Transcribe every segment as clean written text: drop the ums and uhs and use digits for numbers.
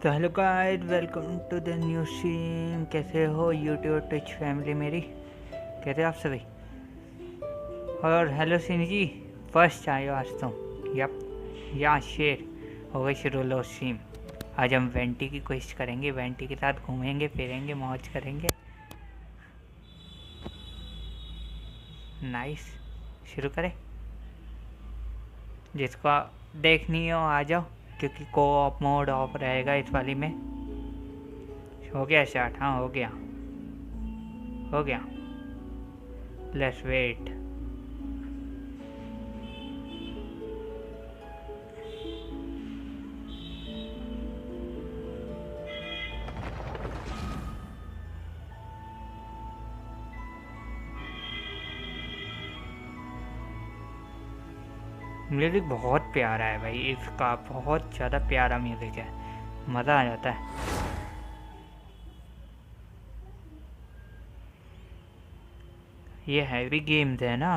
तो hello guys, welcome to the new stream. कैसे हो यूट्यूब ट्विच फैमिली मेरी? कैसे आप सभी? और हेलो सिनी जी, फर्स्ट आए हो आज तुम। यप, या शेर हो गई शुरू लो स्ट्रीम। आज हम वेंटी की कोशिश करेंगे, वेंटी के साथ घूमेंगे फिरेंगे मौज करेंगे। नाइस, शुरू करें। जिसको देखनी हो आ जाओ, क्योंकि को ऑप मोड ऑफ रहेगा इस वाली में। हो गया स्टार्ट? हाँ हो गया, हो गया। Let's wait. म्यूज़िक बहुत प्यारा है भाई, इसका बहुत ज़्यादा प्यारा म्यूज़िक है, मज़ा आ जाता है। ये हैवी गेम्स है ना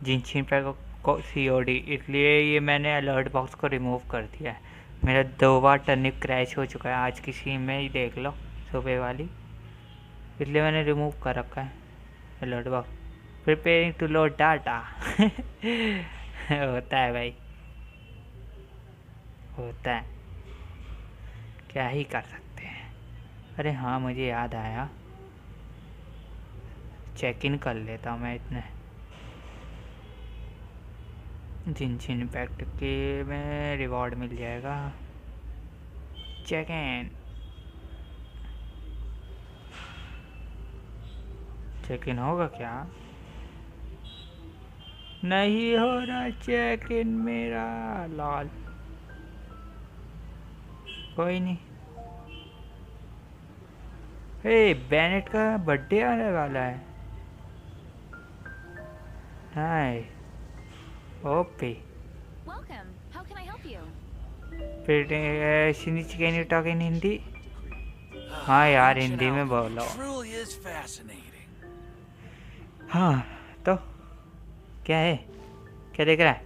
जिनशिन पे को COD, इसलिए ये मैंने अलर्ट बॉक्स को रिमूव कर दिया है। मेरा 2 बार टर्निप क्रैश हो चुका है आज की स्ट्रीम में ही, देख लो सुबह वाली, इसलिए मैंने रिमूव कर रखा है alert box. Preparing to load data होता है भाई, होता है, क्या ही कर सकते हैं। अरे हाँ, मुझे याद आया, चेक इन कर लेता हूँ मैं इतने जिनशिन इम्पैक्ट के में रिवॉर्ड मिल जाएगा। चेक इन, चेक इन होगा क्या? नहीं हो रहा चेक इन मेरा, लॉल। कोई नहीं। हे, बेनेट का बर्थडे आने वाला है। हाय, ओपे। फिर शिनिच can you talk in Hindi? हाँ यार, हिंदी में बोलो। हाँ तो क्या है, क्या देख रहा है?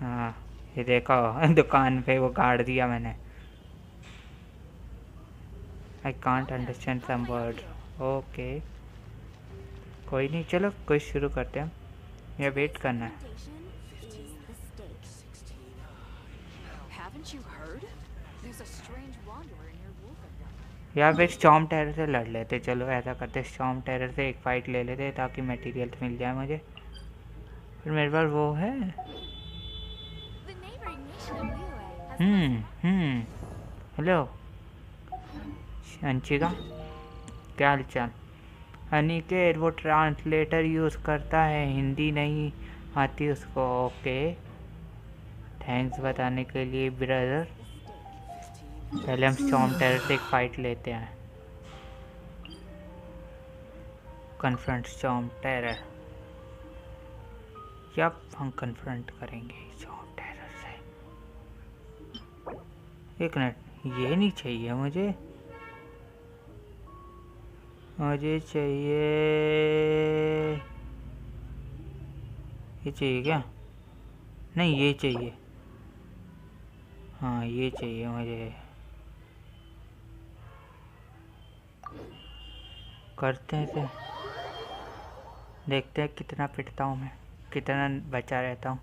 हाँ ये देखो दुकान पे वो गाड़ दिया मैंने। I can't understand some word. Okay कोई नहीं, चलो कोई शुरू करते हैं, या वेट करना है? या फिर स्टॉर्म टेरर से लड़ लेते, चलो ऐसा करते, स्टॉर्म टेरर से एक फाइट ले लेते ताकि मटेरियल मिल जाए मुझे। फिर मेरे पास वो है। हेलो अंशिका, क्या हाल चाल? अनिकेत वो ट्रांसलेटर यूज़ करता है, हिंदी नहीं आती उसको। ओके थैंक्स बताने के लिए ब्रदर। पहले हम स्टॉर्म टेरर से एक फाइट लेते हैं। Confront storm terror. यप, हम कन्फ्रंट करेंगे स्टॉर्म टेरर से। एक मिनट, ये नहीं चाहिए मुझे, मुझे चाहिए ये चाहिए क्या? नहीं ये चाहिए, हाँ ये चाहिए मुझे। करते हैं इसे, देखते हैं कितना पिटता हूँ मैं, कितना बचा रहता हूँ।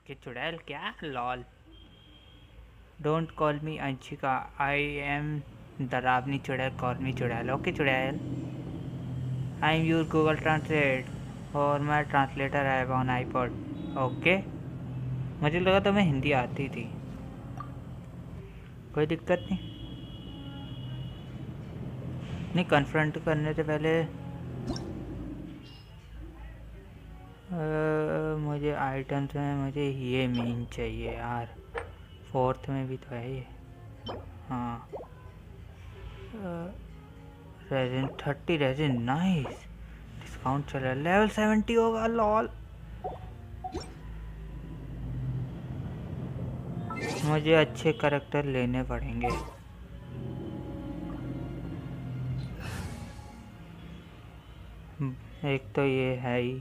कि चुड़ैल क्या, lol. Don't call me Anshika, I am डरावनी चुड़ैल, कॉल मी चुड़ैल। ओके चुड़ैल, I am your Google translate और मैं ट्रांसलेटर है ऑन आईपॉड। ओके, मुझे लगा तो मैं हिंदी आती थी, कोई दिक्कत नहीं। नहीं, कन्फ्रंट करने से पहले मुझे आइटम्स में मुझे ये मेन चाहिए यार, 4th में भी तो है ये। हाँ रेजिन 30 रेजिन, नाइस, डिस्काउंट चल रहा है, लेवल 70 होगा, लॉल। मुझे अच्छे करैक्टर लेने पड़ेंगे। एक तो ये है ही,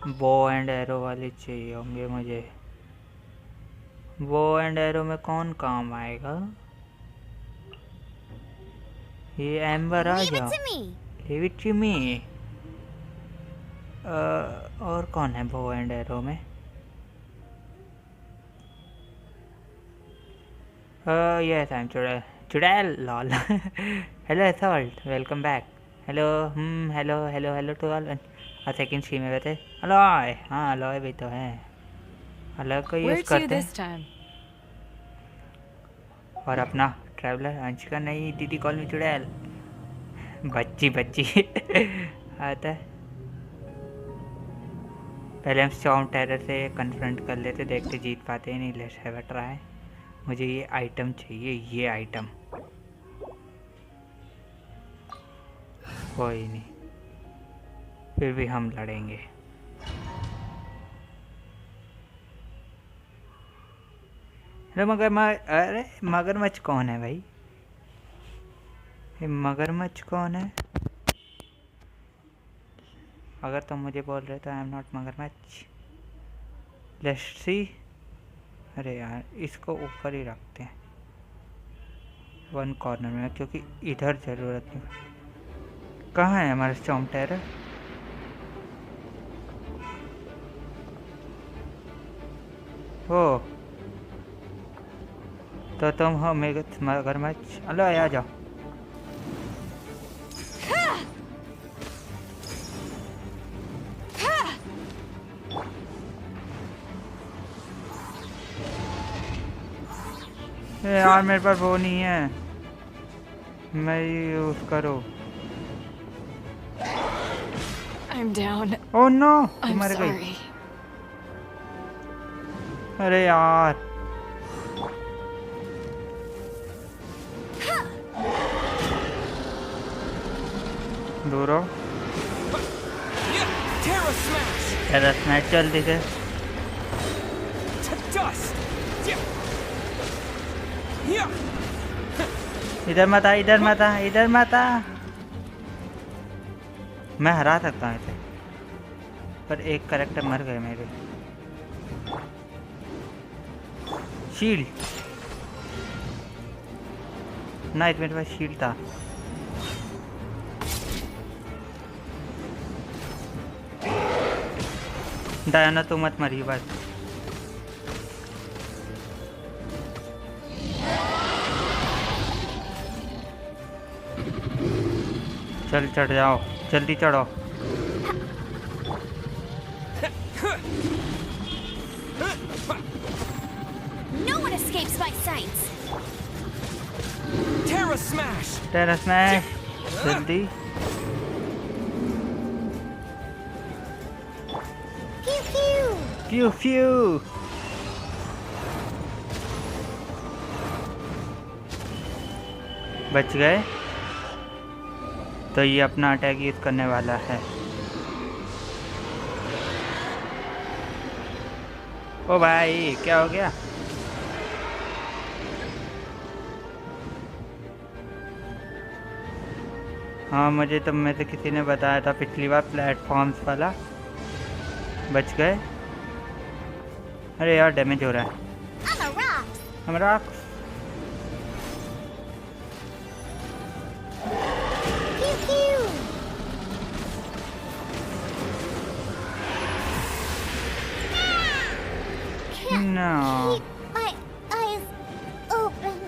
बो एंड एरो वाले चाहिए होंगे मुझे। बो एंड एरो में कौन काम आएगा? ये एम्बर आ जा। Leave it to me. और कौन है बो एंड एरो में? यस आई एम चुड़ैल। चुड़ैल lol. Hello assault, welcome back. Hello hello hello hello to all. Second stream में बैठे। अलॉय, हाँ अलॉय भी तो है। अलॉय को यूज़ करते हैं। और अपना ट्रैवलर अंशिका नहीं, दीदी कॉल मी चुड़ैल। बच्ची बच्ची। आता है। पहले हम स्टॉर्म टेरर से कन्फ्रंट कर लेते, देखते जीत पाते ही नहीं। Let's have a try. मुझे ये आइटम चाहिए, ये आइटम। कोई नहीं, फिर भी हम लड़ेंगे। अरे मगरमच्छ कौन है भाई? ये मगरमच्छ कौन है? अगर तुम मुझे बोल रहे तो आई एम नॉट मगरमच्छ। Let's see. अरे यार, इसको ऊपर ही रखते हैं वन कॉर्नर में, क्योंकि इधर ज़रूरत नहीं। कहाँ है हमारा स्टॉर्म टेरर? ओ तो तुम हो मगरमच्छ। अलो आ जाओ। यार मेरे पास वो नहीं है, मैं यूज करो। ओह नो, मर गई। अरे यार, दूर हो। टेरा स्मैश जल्दी से। इधर मत आ, इधर मत आ, इधर मत आ। मैं हरा सकता हूँ इसे, पर एक कैरेक्टर मर गए मेरे। शील्ड नाइट, मेरे पास शील्ड था। डायना तू मत मरी बस। चल चढ़ जाओ, जल्दी चढ़ो। No one escapes my sights. Terra smash जल्दी। Pew pew. Pew pew. बच गए। तो ये अपना अटैक यूज करने वाला है। ओ भाई क्या हो गया? हाँ मुझे तुम में से किसी ने बताया था पिछली बार, प्लेटफॉर्म्स वाला। बच गए। अरे यार डैमेज हो रहा है। I'm a rock. Pew pew. Can't No. keep my eyes open.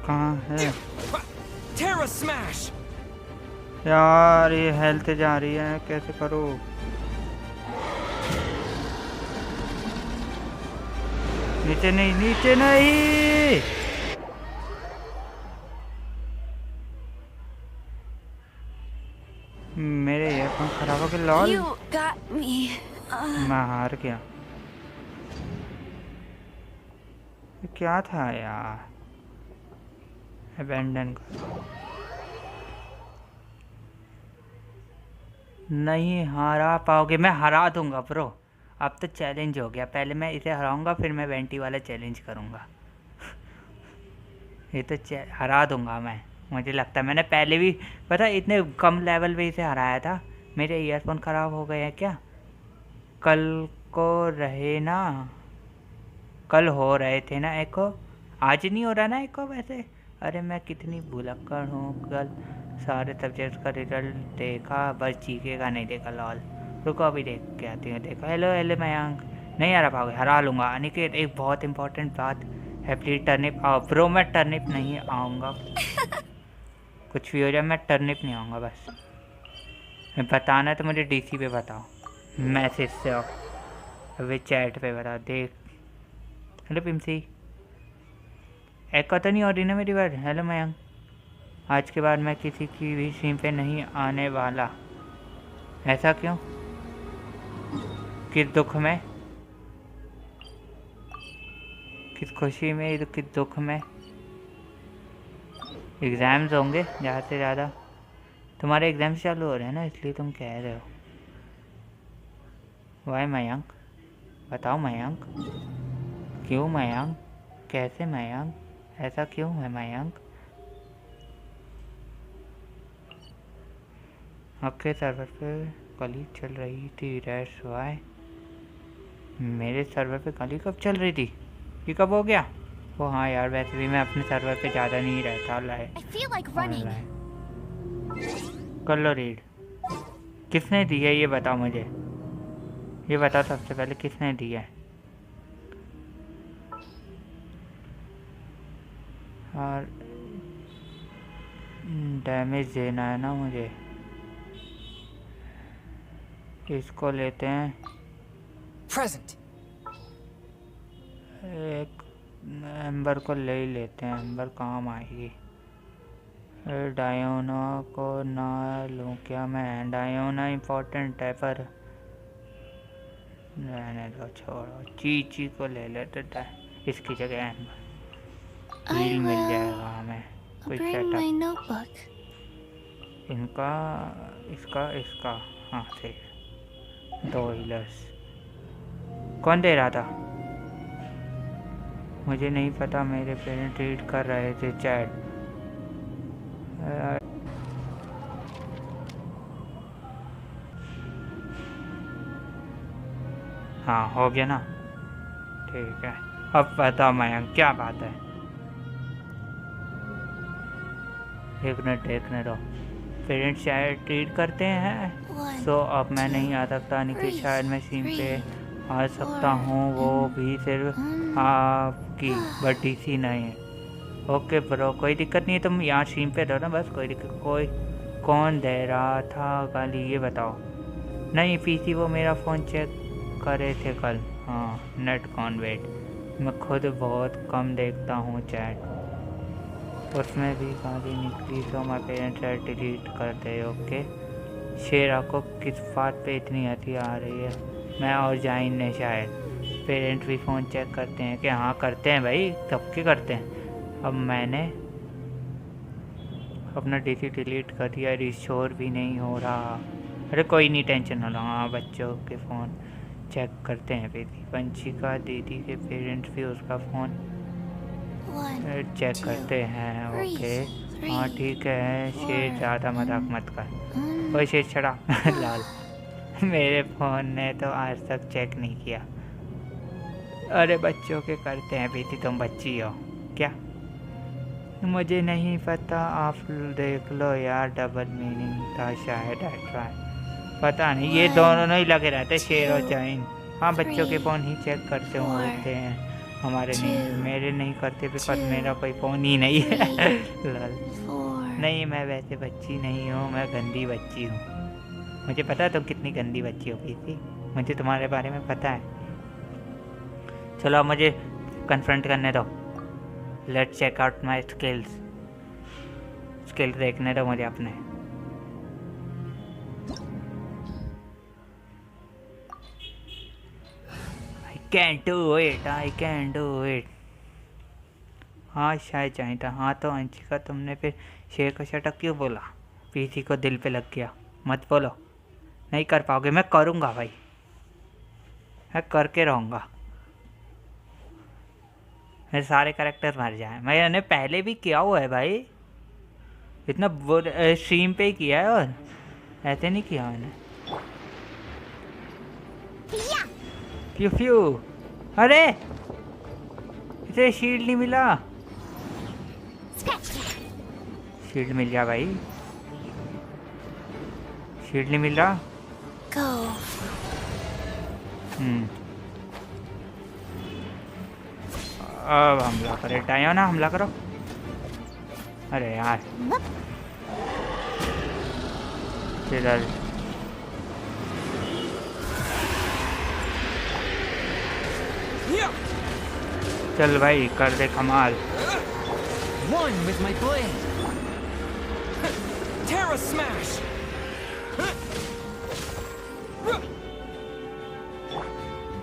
कहाँ है Terra Smash! यार? ये हेल्थ जा रही है, कैसे करूँ? नीचे नहीं, नीचे नहीं। मेरे ईयरफोन खराब हो गए। Lol, You got me. मैं हार गया। ये क्या था यार? अबैंडन करो। नहीं हरा पाओगे, मैं हरा दूंगा ब्रो। अब तो चैलेंज हो गया, पहले मैं इसे हराऊंगा फिर मैं वेंटी वाला चैलेंज करूंगा। ये तो हरा दूंगा मैं, मुझे लगता है। मैंने पहले भी पता इतने कम लेवल पे इसे हराया था। मेरे ईयरफोन ख़राब हो गए हैं क्या? कल को रहे ना, कल हो रहे थे ना एको, आज नहीं हो रहा ना एको वैसे। अरे मैं कितनी भुलक्कड़ हूँ। कल सारे सब्जेक्ट का रिजल्ट देखा, बस जीके का नहीं देखा। लॉल रुको अभी देख के आती हूँ। देखो हेलो हेलो मयंक, नहीं हरा पाओगे, हरा लूँगा। अनिकेत एक बहुत इंपॉर्टेंट बात है, प्लीज टर्निप आओ। ब्रो मैं टर्निप नहीं आऊँगा, कुछ भी हो जाए मैं टर्निप नहीं आऊँगा। बस बताना तो मुझे डीसी पे बताओ, मैसेज से आओ, अभी चैट पे बताओ। देख हेलो पिमसी, एक तो नहीं हो रही ना मेरी बात। हेलो मयंक, आज के बाद मैं किसी की भी स्ट्रीम पे नहीं आने वाला। ऐसा क्यों? किस दुख में, किस खुशी में, किस दुख में? एग्ज़ाम्स होंगे ज़्यादा से ज़्यादा। तुम्हारे एग्ज़ाम्स चालू हो रहे हैं ना, इसलिए तुम कह रहे हो। वाई मयंक, बताओ मयंक, क्यों मयंक, कैसे मयंक, ऐसा क्यों है मयंक? आपके सर्वर पे कल चल रही थी, दैट्स वाई। मेरे सर्वर पे कल कब चल रही थी? ये कब हो गया? ओ हाँ यार, वैसे भी मैं अपने सर्वर पे ज़्यादा नहीं रहता ऑनलाइन। कर लो रीड। किसने दी है ये बताओ मुझे, ये बताओ सबसे पहले किसने दी है। और डैमेज देना है ना मुझे, इसको लेते हैं। Present. एक एम्बर को ले ही लेते हैं, एम्बर काम आएगी। डायोना को ना लूँ क्या मैं? डायोना इम्पोर्टेंट है पर रहने दो, छोड़ो। चीची को ले लेते हैं इसकी जगह। एम्बर हील मिल जाएगा हमें, कोई सेटअप। इनका इसका इसका हाँ सही। 2 हीलर्स कौन दे रहा था मुझे नहीं पता, मेरे पेरेंट्स रीड कर रहे थे चैट। हाँ हो गया ना, ठीक है। अब बता मयंक क्या बात है? एक मिनट देखने दो। पेरेंट्स शायद रीड करते हैं, सो अब मैं नहीं आ सकता। नहीं शायद मैं स्ट्रीम पे आ सकता हूँ, वो भी सिर्फ आपकी, बट डीसी नहीं। ओके ब्रो, कोई दिक्कत नहीं है, तुम यहाँ स्ट्रीम पे रहो ना बस, कोई दिक्कत। कोई कौन दे रहा था गाली ये बताओ। नहीं पीसी, वो मेरा फ़ोन चेक करे थे कल। हाँ नेट कॉन्वेट, मैं खुद बहुत कम देखता हूँ चैट, उसमें भी गाली निकली तो मैं पेरेंट्स डिलीट कर दे। ओके शेर, आपको किस बात पे इतनी हंसी आ रही है? मैं और जाइन ने शायद, पेरेंट्स भी फ़ोन चेक करते हैं कि हाँ करते हैं भाई, सबके करते हैं। अब मैंने अपना डीसी डिलीट कर दिया, रिस्टोर भी नहीं हो रहा। अरे कोई नहीं, टेंशन ना लो। हाँ बच्चों के फ़ोन चेक करते हैं दीदी, वंशिका दीदी के पेरेंट्स भी उसका फ़ोन चेक करते हैं। ओके हाँ ठीक है। शेर ज़्यादा मजाक मत कर, कोई शेर छड़ा लाल। मेरे फ़ोन ने तो आज तक चेक नहीं किया। अरे बच्चों के करते हैं बेटी, तुम बच्ची हो क्या? मुझे नहीं पता, आप देख लो यार, डबल मीनिंग था शायद। पता नहीं, ये दोनों ही लगे रहते शेर और जाइन। हाँ बच्चों के फ़ोन ही चेक करते होते हैं, हमारे नहीं, मेरे नहीं करते बिकॉज मेरा कोई फ़ोन ही नहीं है। नहीं मैं वैसे बच्ची नहीं हूँ, मैं गंदी बच्ची हूँ। मुझे पता है तुम कितनी गंदी बच्ची हो थी, मुझे तुम्हारे बारे में पता है। चलो अब मुझे कन्फ्रंट करने दो। Let's check out my skills देखने दो मुझे अपने। I can do it. हाँ शायद चाहिए था। हाँ तो अंशिका, तुमने फिर शेर का शटक क्यों बोला? पीसी को दिल पे लग गया, मत बोलो। नहीं कर पाओगे, मैं करूँगा भाई, मैं करके रहूँगा। मेरे सारे कैरेक्टर मर जाए। मैंने पहले भी किया हुआ है भाई, इतना स्ट्रीम पे ही किया है, और ऐसे नहीं किया मैंने। फ्यू फ्यू, अरे इसे शील्ड नहीं मिला। शील्ड मिल गया भाई, शील्ड नहीं मिल रहा। Go. अब हमला करे, डायोना हमला करो। अरे यार इधर चल भाई, कर दे कमाल। One with my blade. Terra smash.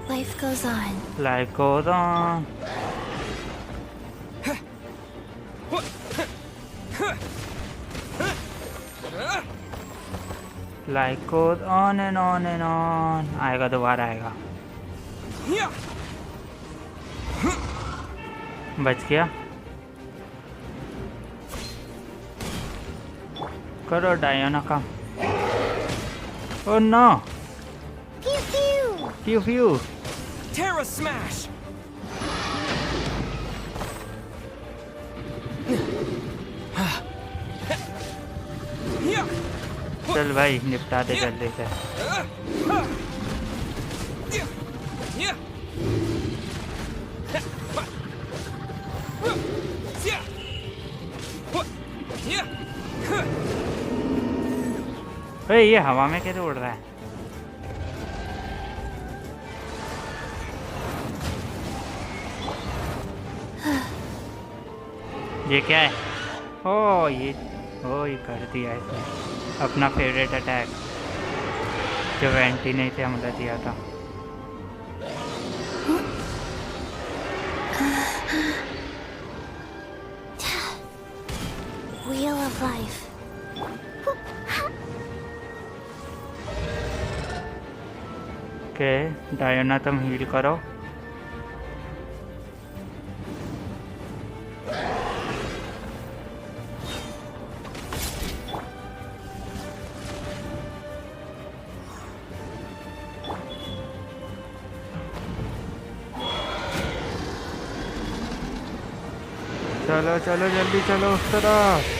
Life goes on. Life goes on. Life goes on and on and on. आएगा, दोबारा आएगा। बच गया। करो डायोना का। Oh no! Pew pew. Pew pew. Terra smash. चल भाई, निपटा दे जल्दी से। अरे ये हवा में कैसे उड़ रहा है? ये क्या है? ओ ये कर दिया इसने अपना फेवरेट अटैक, जो वेंटी ने इसे हमला दिया था। Wheel of life. ओके डायोना, तुम हील करो। चलो चलो जल्दी चलो उस तरफ।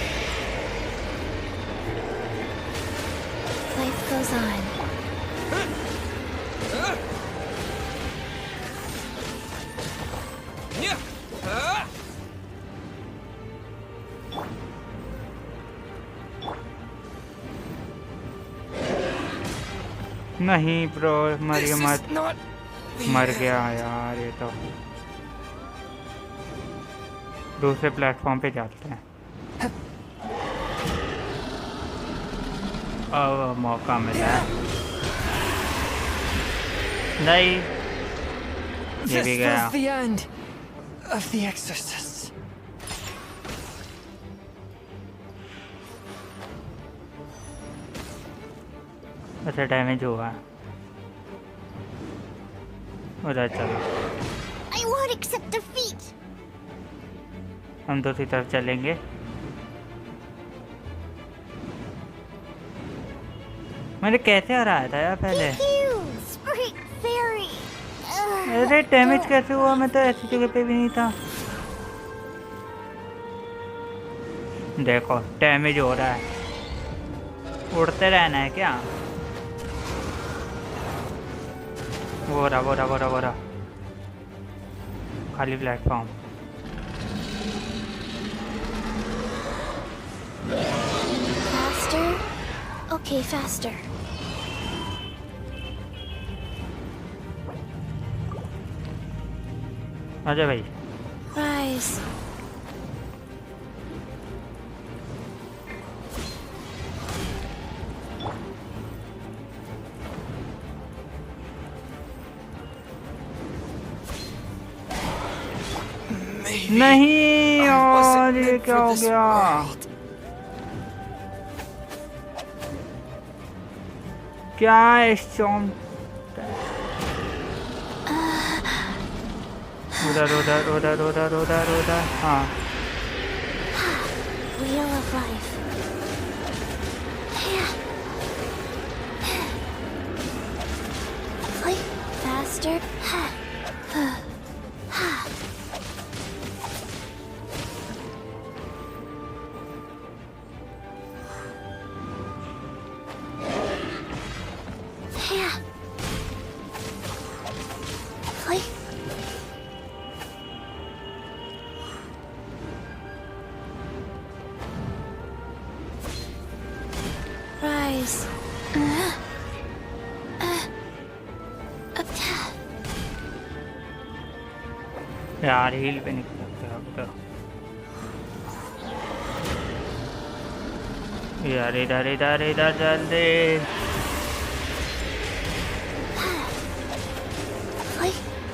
Life goes on. नहीं प्रो, मरिए This मत। is not the मर end. गया यार, ये तो दूसरे प्लेटफॉर्म पे जाते हैं। अब मौका मिला है। नहीं, ये This भी गया। was the end of the exorcists. अच्छा डैमेज हुआ, उधर चलो। I won't accept defeat. हम दूसरी तरफ चलेंगे। मैंने कैसे हराया था यार पहले? Pew. Spring fairy. अरे डैमेज कैसे हुआ? मैं तो ऐसी जगह पे भी नहीं था। देखो डैमेज हो रहा है। उड़ते रहना है क्या? वो रहा खाली प्लेटफॉर्म। Faster. Okay, faster. आजा भाई। Rise. नहीं, I और wasn't ये meant क्या for हो this गया? world. क्या स्टॉर्म उधर उधर उधर उधर उधर उधर हाँ Wheel of life. Click faster. Click. Rise. यार हील पे निकल सकते अब तो यार इधर इधर इधर जल्दी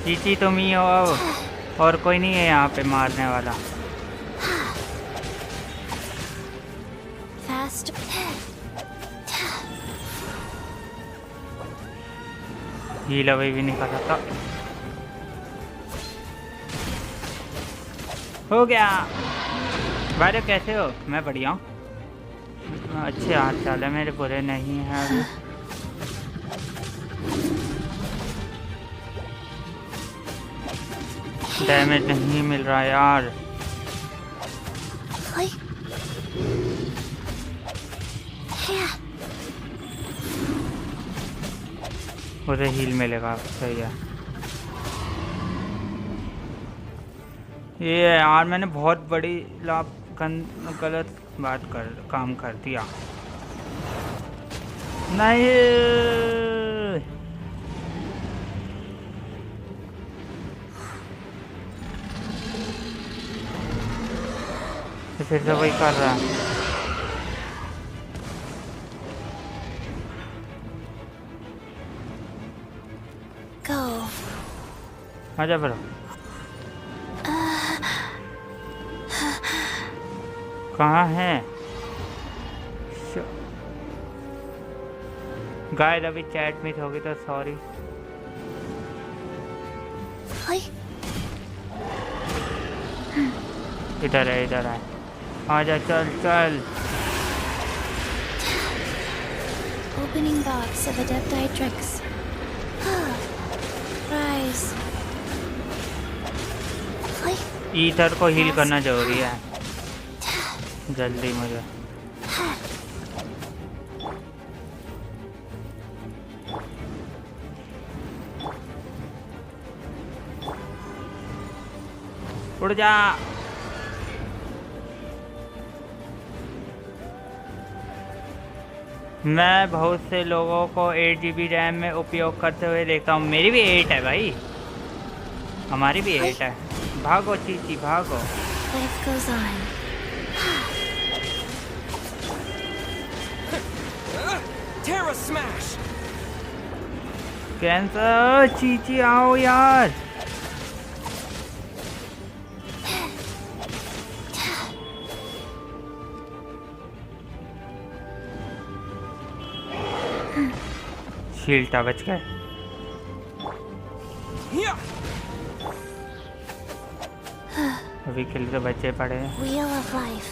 चीची तुम ही हो अब और कोई नहीं है यहाँ पे मारने वाला Fast. हील अभी भी नहीं कर सकता हो गया भाई कैसे हो मैं बढ़िया हूँ अच्छे हाथ चाल है मेरे बुरे नहीं हैं अभी डैमेज नहीं मिल रहा यार Click. उसे हील मिलेगा सही है ये यार मैंने बहुत बड़ी गलत काम कर दिया नहीं फिर से वही कर रहा है Go. आजा फिर कहाँ है गाइस अभी चैट मिस होगी तो सॉरी Click. इधर है आजा चल चल Opening box of Adepti tricks. Rise. Click. Ether को हील करना जरूरी है जल्दी मुझे उड़ जा मैं बहुत से लोगों को 8 GB रैम में उपयोग करते हुए देखता हूँ मेरी भी 8 है भाई हमारी भी 8 है भागो चीची भागो Life goes on. Terra smash. Cancer Chichi आओ यार शील्ड बच गए अभी के लिए तो बच्चे पड़े हैं Wheel of life.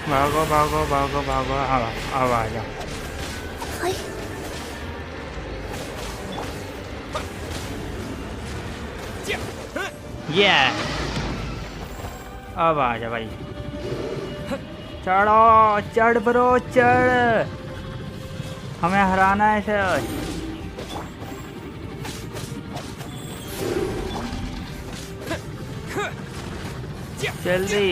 भागो भागो भागो भागो अब आ जाओ Click. ये अब आ जा भाई चढ़ो चढ़ ब्रो चढ़ हमें हराना है सर जल्दी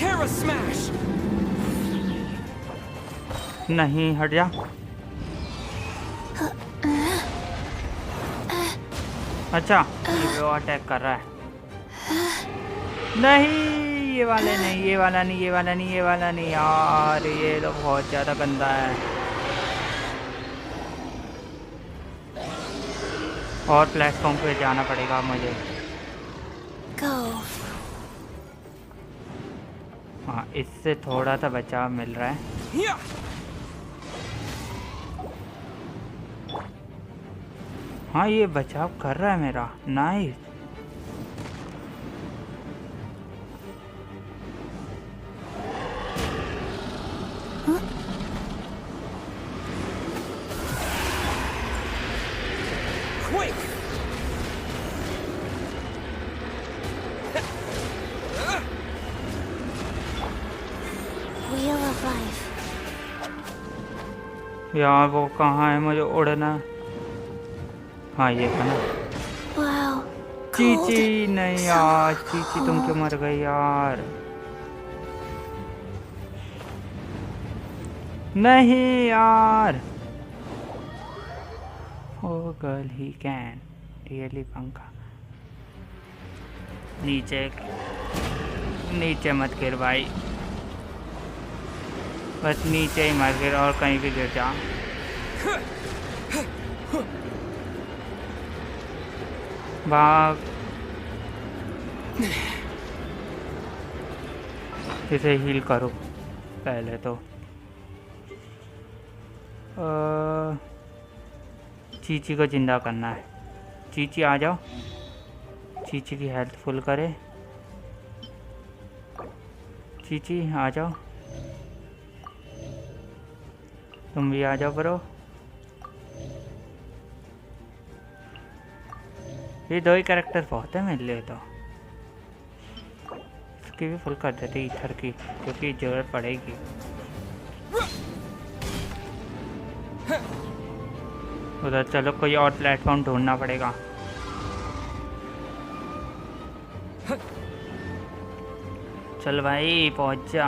Terra smash. नहीं हट जा अच्छा ये वो अटैक कर रहा है नहीं ये वाले नहीं ये वाला नहीं ये वाला नहीं ये वाला नहीं यार ये तो बहुत ज़्यादा गंदा है और प्लेटफॉर्म पे जाना पड़ेगा मुझे Go. हाँ, इससे थोड़ा सा बचाव मिल रहा है। Yeah. हाँ, ये बचाव कर रहा है मेरा। Nice. Quick. Wheel of life. यार वो कहाँ है, मुझे उड़ना। हाँ, ये था ना। Wow. Cold. चीची नहीं यार, चीची तुम क्यों मर गई यार? नहीं यार। Oh girl, he can really पंखा। नीचे नीचे मत गिर भाई, बस नीचे ही मत गिर और कहीं भी गिर जा। भाग। इसे हील करो पहले तो। चीची को जिंदा करना है। चीची आ जाओ, चीची की हेल्थ फुल करे। चीची आ जाओ, तुम भी आ जाओ ब्रो। ये दो ही कैरेक्टर बहुत है मेरे लिए तो। इसकी भी फुल कर देते ईथर की, क्योंकि जरूरत पड़ेगी। उधर चलो, कोई और प्लेटफॉर्म ढूंढना पड़ेगा। चल भाई पहुंच जा।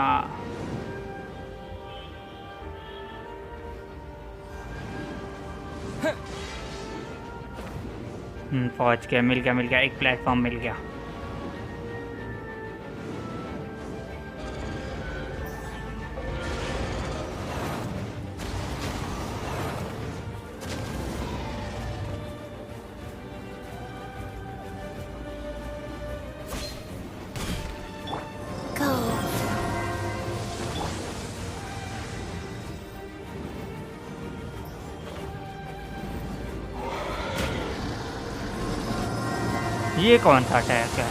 पहुंच गया, मिल गया, एक प्लेटफॉर्म मिल गया। Go. ये कौन सा अटैक है?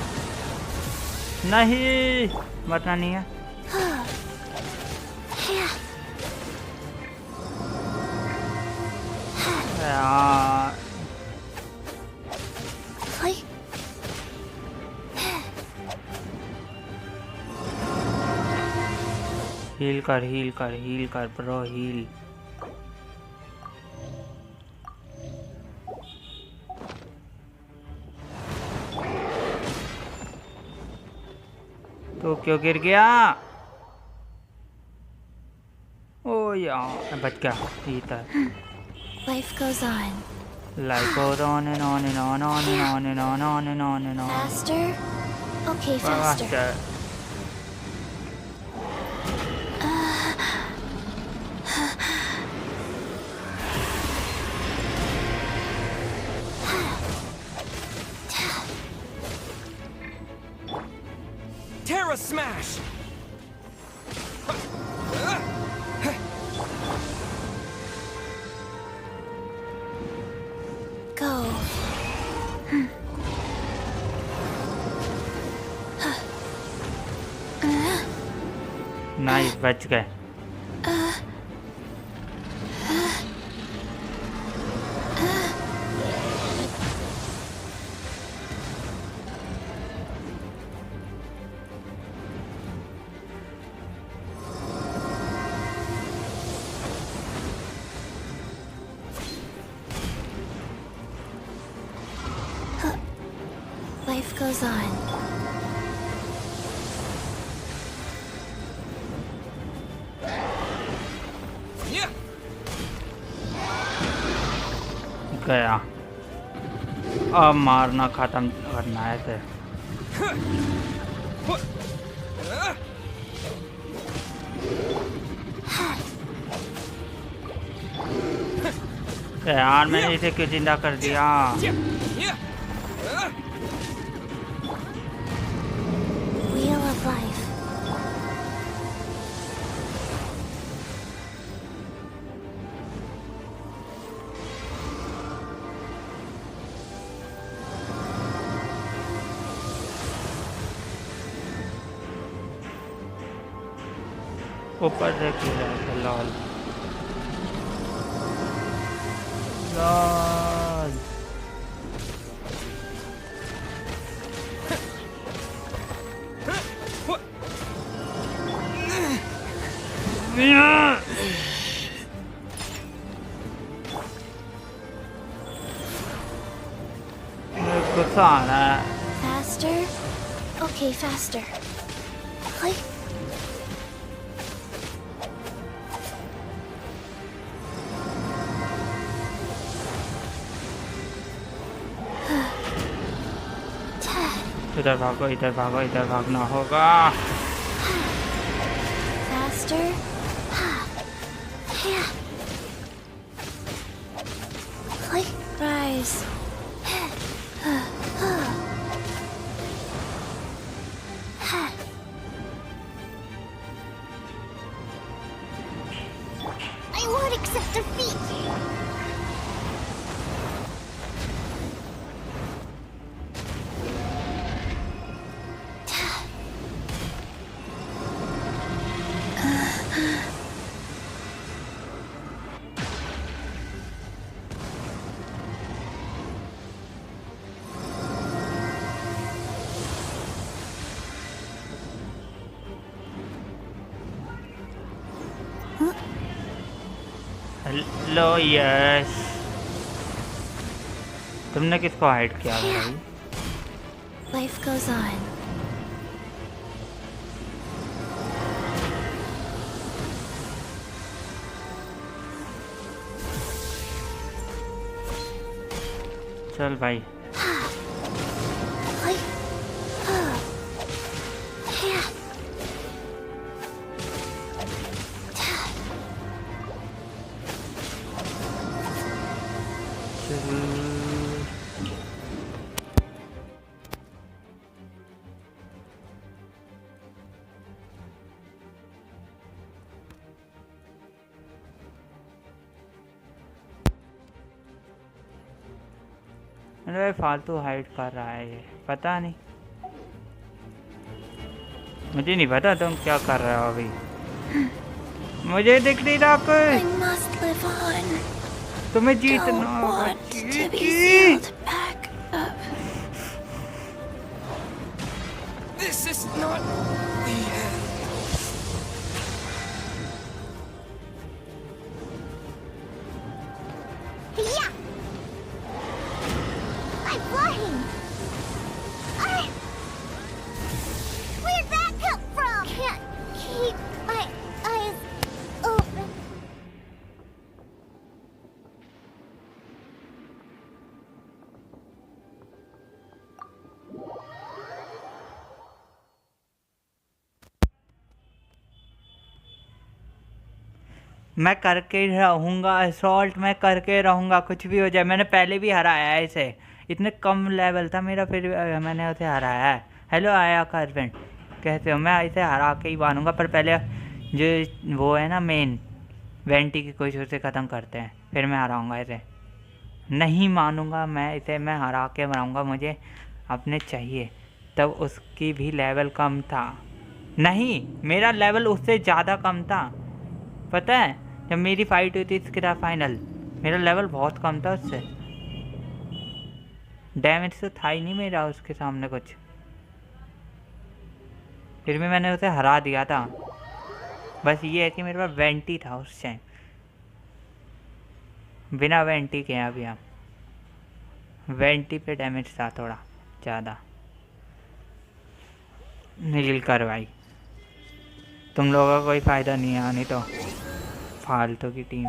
नहीं, मरना नहीं है। यार Fly. हील कर ब्रो, हील। तो क्यों गिर गया? ओ यार बच गया। Ether. Life goes on. Life goes on and on and on and on and on and on and on and on. Faster? Okay, faster. Faster. Terra smash. Go. Nice, बच गए। Life goes on. Yeah. गया। अब मारना खत्म करना है इसे। यार मैंने इसे क्यों जिंदा कर दिया? Yeah. ऊपर से क्यों रहा था? Lol lol. गुस्सा आ रहा है। Faster? Okay, faster. Click. इधर भागो, इधर भागो, इधर भागना होगा। Faster. Yeah. Click. Rise. I won't accept defeat. Hello yes. तुमने किसको हाइड किया भाई? Life goes on. चल भाई। अरे फालतू हाइड कर रहा है ये, पता नहीं, मुझे नहीं पता तुम क्या कर रहे हो अभी। मुझे दिख नहीं रहा I कुछ। must live on. तुम्हें Don't जीतना होगा। want to be sealed back up. This is not the end. Yeah. I'm flying. Where'd that come from? Can't keep my eyes open. मैं करके रहूँगा, असॉल्ट मैं करके रहूँगा, कुछ भी हो जाए। मैंने पहले भी हराया है इसे, इतने कम लेवल था मेरा, फिर मैंने उसे हराया है। हेलो आया कार्वेंट, कहते हो मैं इसे हरा के ही मानूंगा, पर पहले जो वो है ना मेन वेंटी की कोशिश उसे ख़त्म करते हैं, फिर मैं हराऊँगा इसे। नहीं मानूंगा मैं इसे, मैं हरा के मराऊँगा। मुझे अपने चाहिए। तब उसकी भी लेवल कम था। नहीं, मेरा लेवल उससे ज़्यादा कम था, पता है। जब मेरी फाइट हुई थी इसके साथ फाइनल, मेरा लेवल बहुत कम था उससे। डैमेज तो था ही नहीं मेरा उसके सामने कुछ, फिर भी मैंने उसे हरा दिया था। बस ये है कि मेरे पास वेंटी था उस टाइम, बिना वेंटी के अभी हम वेंटी पे डैमेज था थोड़ा ज़्यादा। नील कर भाई, तुम लोगों का कोई फ़ायदा नहीं है, नहीं तो फालतू की टीम।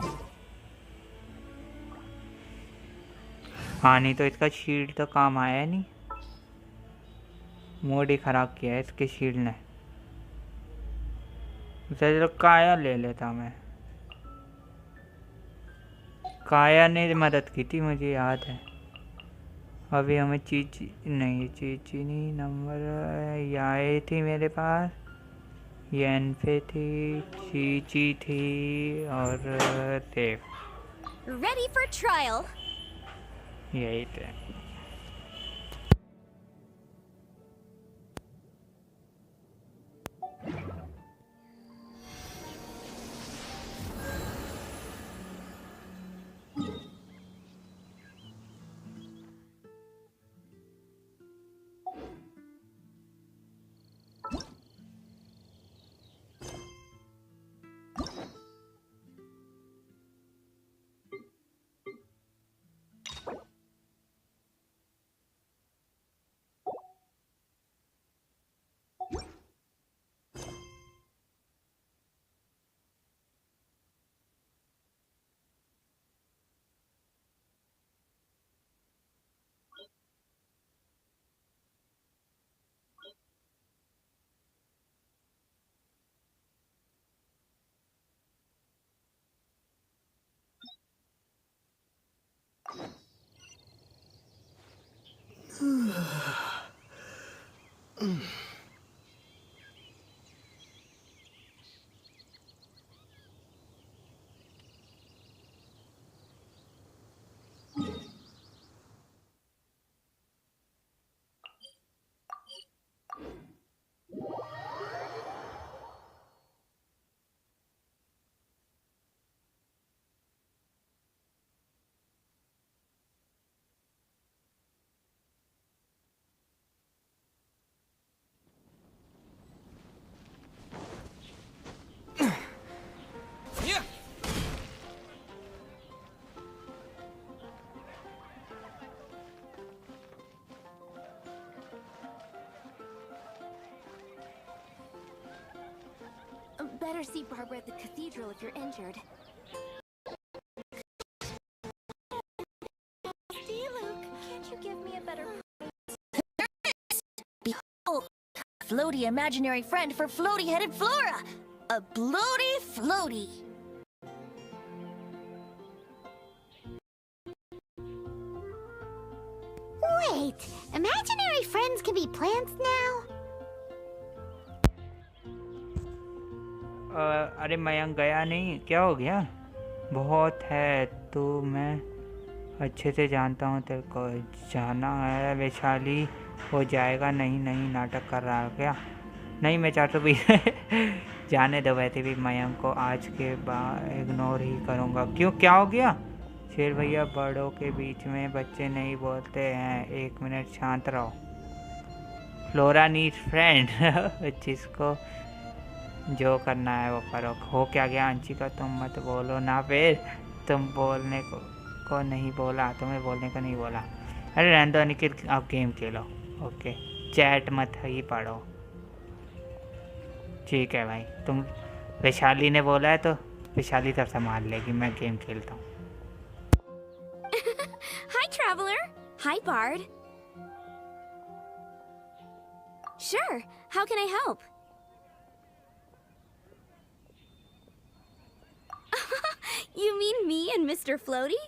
हाँ नहीं तो इसका शील्ड तो काम आया नहीं, मोड ही ख़राब किया है इसके शील्ड ने। चलो काया ले लेता मैं, काया ने मदद की थी मुझे याद है। अभी हमें चीची नहीं, चीची नहीं, नंबर याए थी मेरे पास, येन पे थी, चीची थी और देव, Ready for trial. यही थे। Yeah. Better see Barbara at the cathedral if you're injured. See, Luke, can't you give me a better... Behold, floaty imaginary friend for floaty-headed Flora! A bloaty floaty! Wait, imaginary friends can be plants now? अरे मयंक गया नहीं, क्या हो गया? बहुत है तो मैं अच्छे से जानता हूँ, तेरे को जाना है। वैशाली हो जाएगा। नहीं नहीं, नाटक कर रहा है क्या? नहीं, मैं चाहता भी जाने दो। वैसे भी मयंक को आज के बाद इग्नोर ही करूँगा। क्यों, क्या हो गया? शेर भैया, बड़ों के बीच में बच्चे नहीं बोलते हैं। 1 मिनट शांत रहो। Flora need friend. जिसको जो करना है वो करो। हो क्या गया अंशिका? तुम मत बोलो ना फिर। तुम बोलने को नहीं बोला, तुम्हें बोलने को नहीं बोला। अरे रहने दो अनिकेत, आप गेम खेलो। ओके, चैट मत ही पढ़ो। ठीक है भाई, तुम वैशाली ने बोला है तो वैशाली तब संभाल लेगी, मैं गेम खेलता हूँ। Hi, traveler. Hi, Bard. Sure. How can I help? You mean me and Mr. Floaty?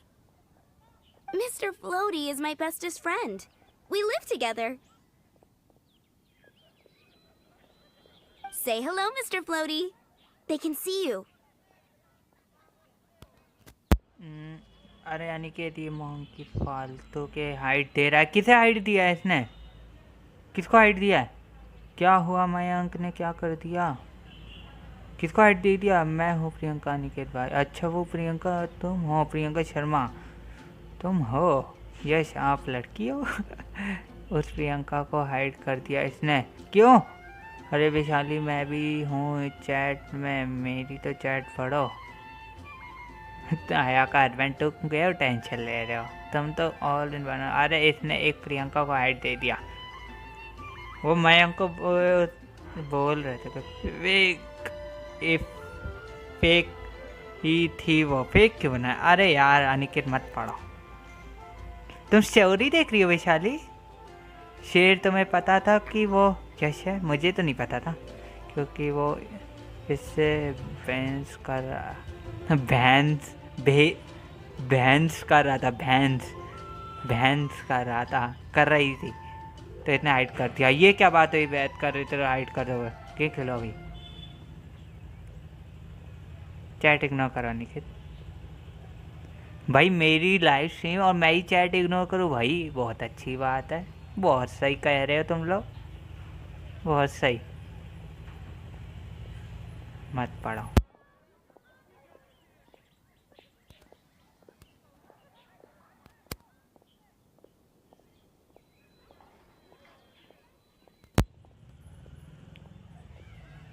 Mr. Floaty is my bestest friend. We live together. Say hello, Mr. Floaty. They can see you. अरे अनिकेत, ये मोम की फालतू के height दे रहा है। किसे height दिया है इसने? किसको हाइट दिया है? क्या हुआ? मयंक ने क्या कर दिया? किसको हाइट दे दिया? मैं हूँ प्रियंका अनिकेत भाई। अच्छा, वो प्रियंका तुम हो? प्रियंका शर्मा तुम हो? यस, आप लड़की हो। उस प्रियंका को हाइड कर दिया इसने। क्यों? अरे वैशाली, मैं भी हूँ चैट में, मेरी तो चैट पढ़ो। आया का एडवेंट तुम गए हो, टेंशन ले रहे हो तुम तो ऑल इन वन। अरे इसने एक प्रियंका को हाइड दे दिया। वो मयंक को बोल रहे थे फेक ही थी वो। फेक क्यों बना? अरे यार अनिकेत मत पढ़ो। तुम स्टोरी देख रही हो वैशाली? शेर, तुम्हें पता था कि वो यश है? मुझे तो नहीं पता था, क्योंकि वो इससे भैंस कर रहा भैंस कर रहा था। भैंस कर रहा था, कर रही थी, तो इतने हाइड कर दिया। ये क्या बात हुई? बैठ कर रही तो हाइड कर दो। क्या खेलो अभी? चैट इग्नोर करो निखित भाई। मेरी लाइव स्ट्रीम और मैं ही चैट इग्नोर करूँ भाई? बहुत अच्छी बात है। बहुत सही कह रहे हो तुम लोग, बहुत सही। मत पढ़ो।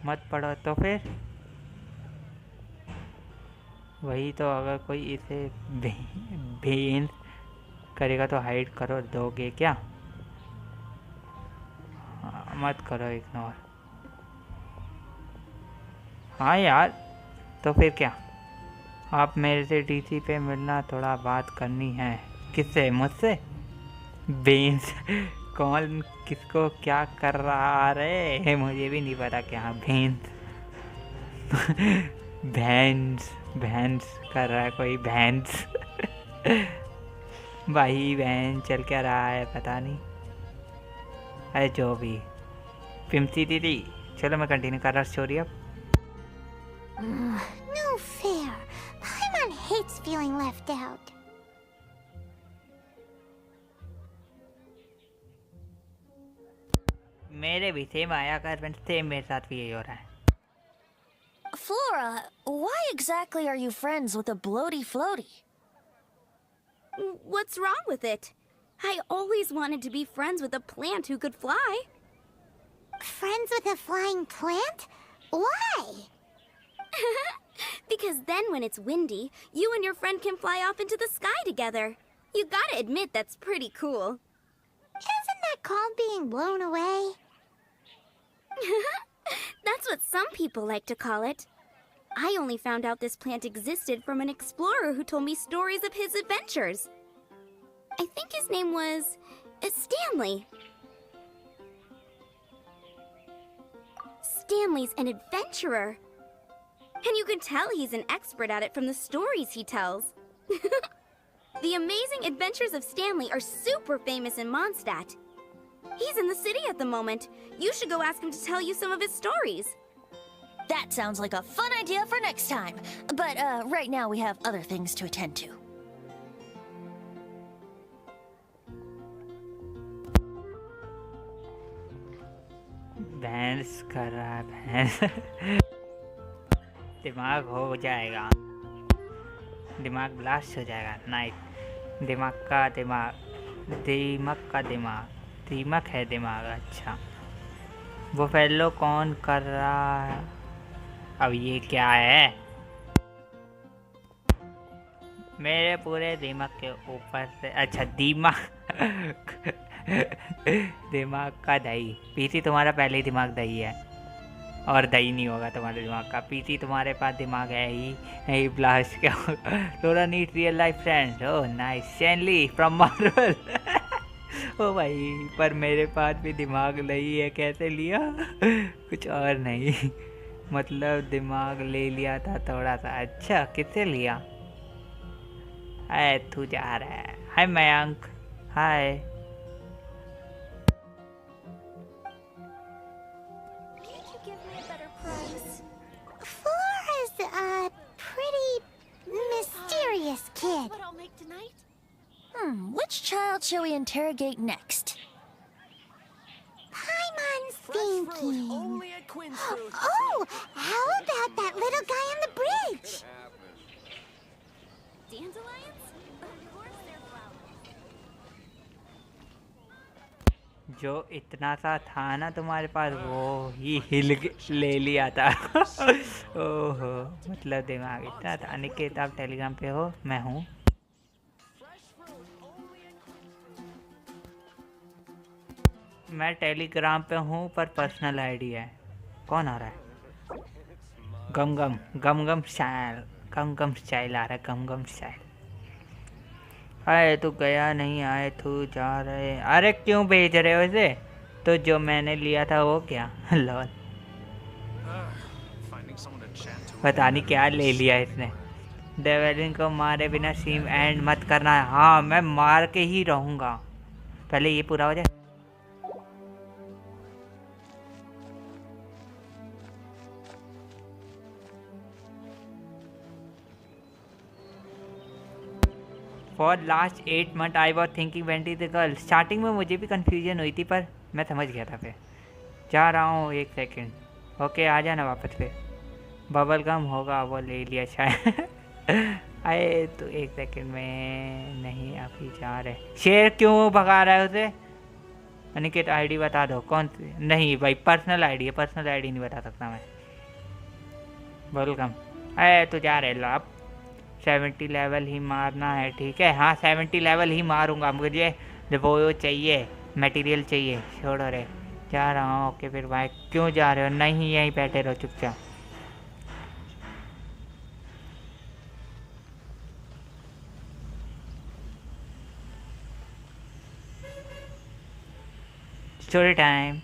मत पढ़ो तो फिर वही तो। अगर कोई इसे भेन करेगा तो हाइड करो दोगे क्या? मत करो इग्नोर। हाँ यार, तो फिर क्या? आप मेरे से डीसी पे मिलना, थोड़ा बात करनी है। किससे? मुझसे? बेंस कौन किसको क्या कर रहा है? मुझे भी नहीं पता क्या। भैंस कर रहा है कोई। भैंस भाई बहन चल क्या रहा है पता नहीं। अरे जो भी पिमसी दीदी, चलो मैं कंटिन्यू कर रहा स्टोरी अब। No fair. Paimon hates feeling left out. मेरे भी सेम आया कर, सेम मेरे साथ भी यही हो रहा है। Flora, why exactly are you friends with a bloaty floaty? What's wrong with it? I always wanted to be friends with a plant who could fly. Friends with a flying plant? Why? Because then when it's windy, you and your friend can fly off into the sky together. You gotta admit that's pretty cool. Isn't that called being blown away? That's what some people like to call it. I only found out this plant existed from an explorer who told me stories of his adventures. I think his name was Stanley. Stanley's an adventurer. And you can tell he's an expert at it from the stories he tells. The amazing adventures of Stanley are super famous in Mondstadt. He's in the city at the moment. You should go ask him to tell you some of his stories. That sounds like a fun idea for next time. But right now we have other things to attend to. भैंस कर रहा है भैंस। दिमाग हो जाएगा, दिमाग blast हो जाएगा। नाइट दिमाग का दिमाग, दीमक का दिमाग, दीमक है दिमाग। अच्छा वो फेलो कौन कर रहा है अब? ये क्या है? मेरे पूरे दिमाग के ऊपर से। अच्छा दिमाग दिमाग का दही। पीसी तुम्हारा पहले ही दिमाग दही है, और दही नहीं होगा तुम्हारे दिमाग का। पीसी तुम्हारे पास दिमाग है ही नहीं। ब्लास्ट क्या थोड़ा नीट real life friend. Oh nice, शैनली फ्रॉम मार्वल। ओ भाई, पर मेरे पास भी दिमाग नहीं है। कैसे लिया? कुछ और नहीं, मतलब दिमाग ले लिया था थोड़ा सा। अच्छा किससे लिया? अरे तू जा रहा है। हाय मयंक। हाय। Can't you give me a better price? Flora's a pretty mysterious kid. What I'll make tonight? Which child shall we interrogate next? Paimon's thinking. Only at Quinn's fruit. Oh, how about that little guy on the bridge? Dandelions? Of course they're flowers. जो इतना सा था ना तुम्हारे पास, वो ही ले लिया था। ओहो, मतलब दिमाग इतना था। अनिकेत आप टेलीग्राम पे हो? मैं हूँ। मैं टेलीग्राम पे हूँ, पर पर्सनल आईडी है। कौन आ रहा है? गम गम गम गम स्टाइल, गम गम स्टाइल आ रहा है। गम गम स्टाइल। आए तो गया नहीं, आए तो जा रहे। अरे क्यों भेज रहे हो इसे? तो जो मैंने लिया था वो क्या? लॉल, पता नहीं क्या ले लिया इसने। डेविलिन को मारे बिना सीम एंड मत करना है। हाँ मैं मार के ही रहूँगा, पहले ये पूरा हो जाए। For last 8 month I was thinking vanity the girl. Starting में मुझे भी कन्फ्यूजन हुई थी, पर मैं समझ गया था। फिर जा रहा हूँ, 1 सेकेंड। ओके आ जाना वापस। फिर बबल गम होगा, वो ले लिया शायद। आए तो 1 सेकेंड में नहीं, अभी जा रहे। शेर क्यों भगा रहा है उसे? अनिकेत आईडी बता दो कौन सी। नहीं भाई पर्सनल आईडी है, पर्सनल आईडी नहीं बता सकता मैं। बबल गम आए तो जा रहे। लो अब 70 लेवल ही मारना है, ठीक है? हाँ 70 लेवल ही मारूंगा। मुझे वो चाहिए, मटेरियल चाहिए। छोड़ो रे, जा रहा हूँ। ओके फिर भाई क्यों जा रहे हो? नहीं यहीं बैठे रहो चुपचाप। Story time.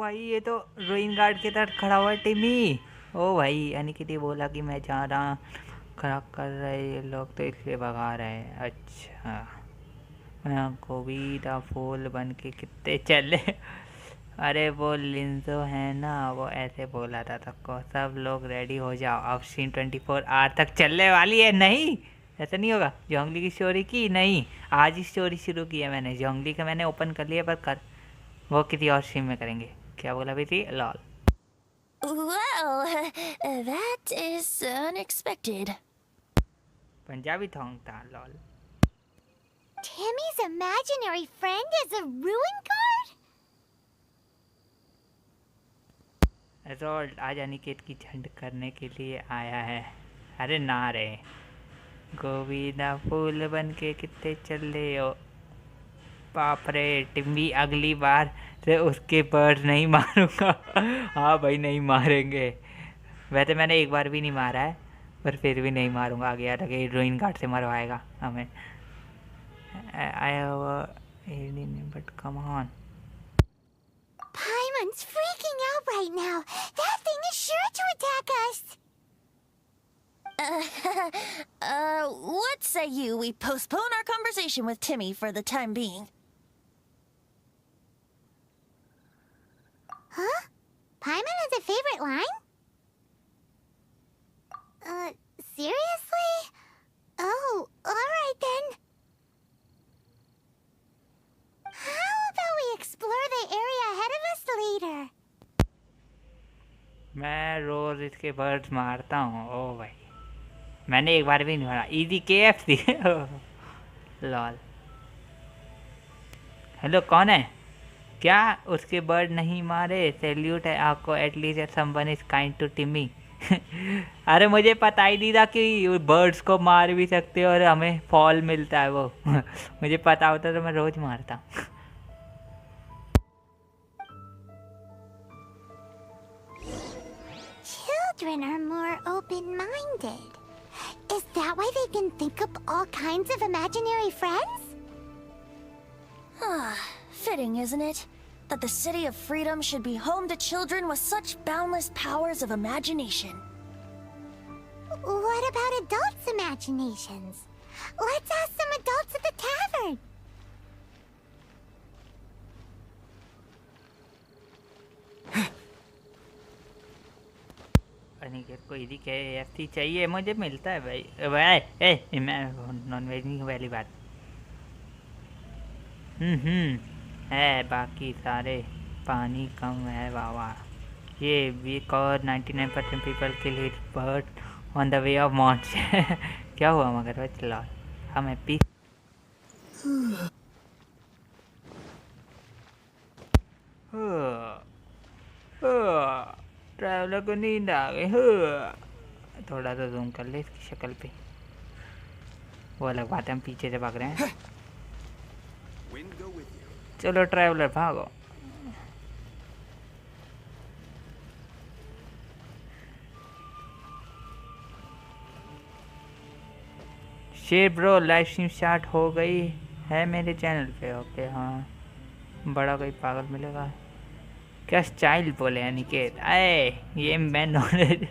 भाई ये तो रोइन गार्ड के साथ खड़ा हुआ है टिमी। ओ भाई अनिकित बोला कि मैं जा रहा, खराब कर रहे ये लोग तो इसलिए भगा रहे हैं। अच्छा मैं गोभी दा फूल बन के कितने चले। अरे वो लिंजो है ना, वो ऐसे बोला था सबको, सब लोग रेडी हो जाओ, अब सीन 24 आवर तक चलने वाली है। नहीं ऐसा नहीं होगा। जोंगली की स्टोरी की नहीं, आज ही स्टोरी शुरू की है मैंने। जोंगली का मैंने ओपन कर लिया, पर वो किसी और स्ट्रीम में करेंगे। क्या बोला भी थी lol. Well, that is unexpected. Punjabi thong था lol. Timmy's imaginary friend is a ruin guard? Result आज अनिकेत की झंड करने के लिए आया है। अरे ना रे, गोविंदा फूल बन के कितने चले हो। बाप रे टिम्बी, अगली बार से उसके बर्ड नहीं मारूंगा। हाँ भाई नहीं मारेंगे। वैसे मैंने एक बार भी नहीं मारा है, पर फिर भी नहीं मारूंगा। आगे यार आगे ड्रोइन कार्ड से मरवाएगा हमें। But come on. Paimon's freaking out right now. That thing is sure to attack us. What say we postpone our conversation with Timmy for the time being? Huh? Paimon has a favorite line? Seriously? Oh, alright then. How about we explore the area ahead of us later? मैं रोज इसके birds मारता हूँ। ओ भाई मैंने एक बार भी नहीं मारा। Easy KFC। लॉल। हेलो कौन है? क्या उसके बर्ड नहीं मारे? सैल्यूट है आपको, at least someone is kind to Timmy. अरे मुझे पता ही नहीं था कि बर्ड्स को मार भी सकते और हमें फॉल मिलता है वो। मुझे पता होता तो मैं रोज मारता। Children are more open-minded. Is that why they can think up all kinds of imaginary friends? Fitting, isn't it? That the City of Freedom should be home to children with such boundless powers of imagination. What about adults' imaginations? Let's ask some adults at the tavern. Aniket को easy KFC चाहिए, मुझे मिलता है भाई। भाई मैं non veg नहीं वाली बात। है बाकी सारे पानी कम है वावा। ये वीक और 99% people kill hit bird on the way of Munch. क्या हुआ मगर चला हम हैप्पी। ट्रैवलर को नींद आ गई। थोड़ा सा जूम कर ले इसकी शक्ल पे। वो अलग बात है, हम पीछे से भाग रहे हैं। चलो ट्रैवलर भागो। शेर ब्रो लाइव स्ट्रीम स्टार्ट हो गई है मेरे चैनल पे। ओके हाँ, बड़ा कोई पागल मिलेगा क्या? स्टाइल बोले अनिकेत। आए ये मैं नॉन वेज।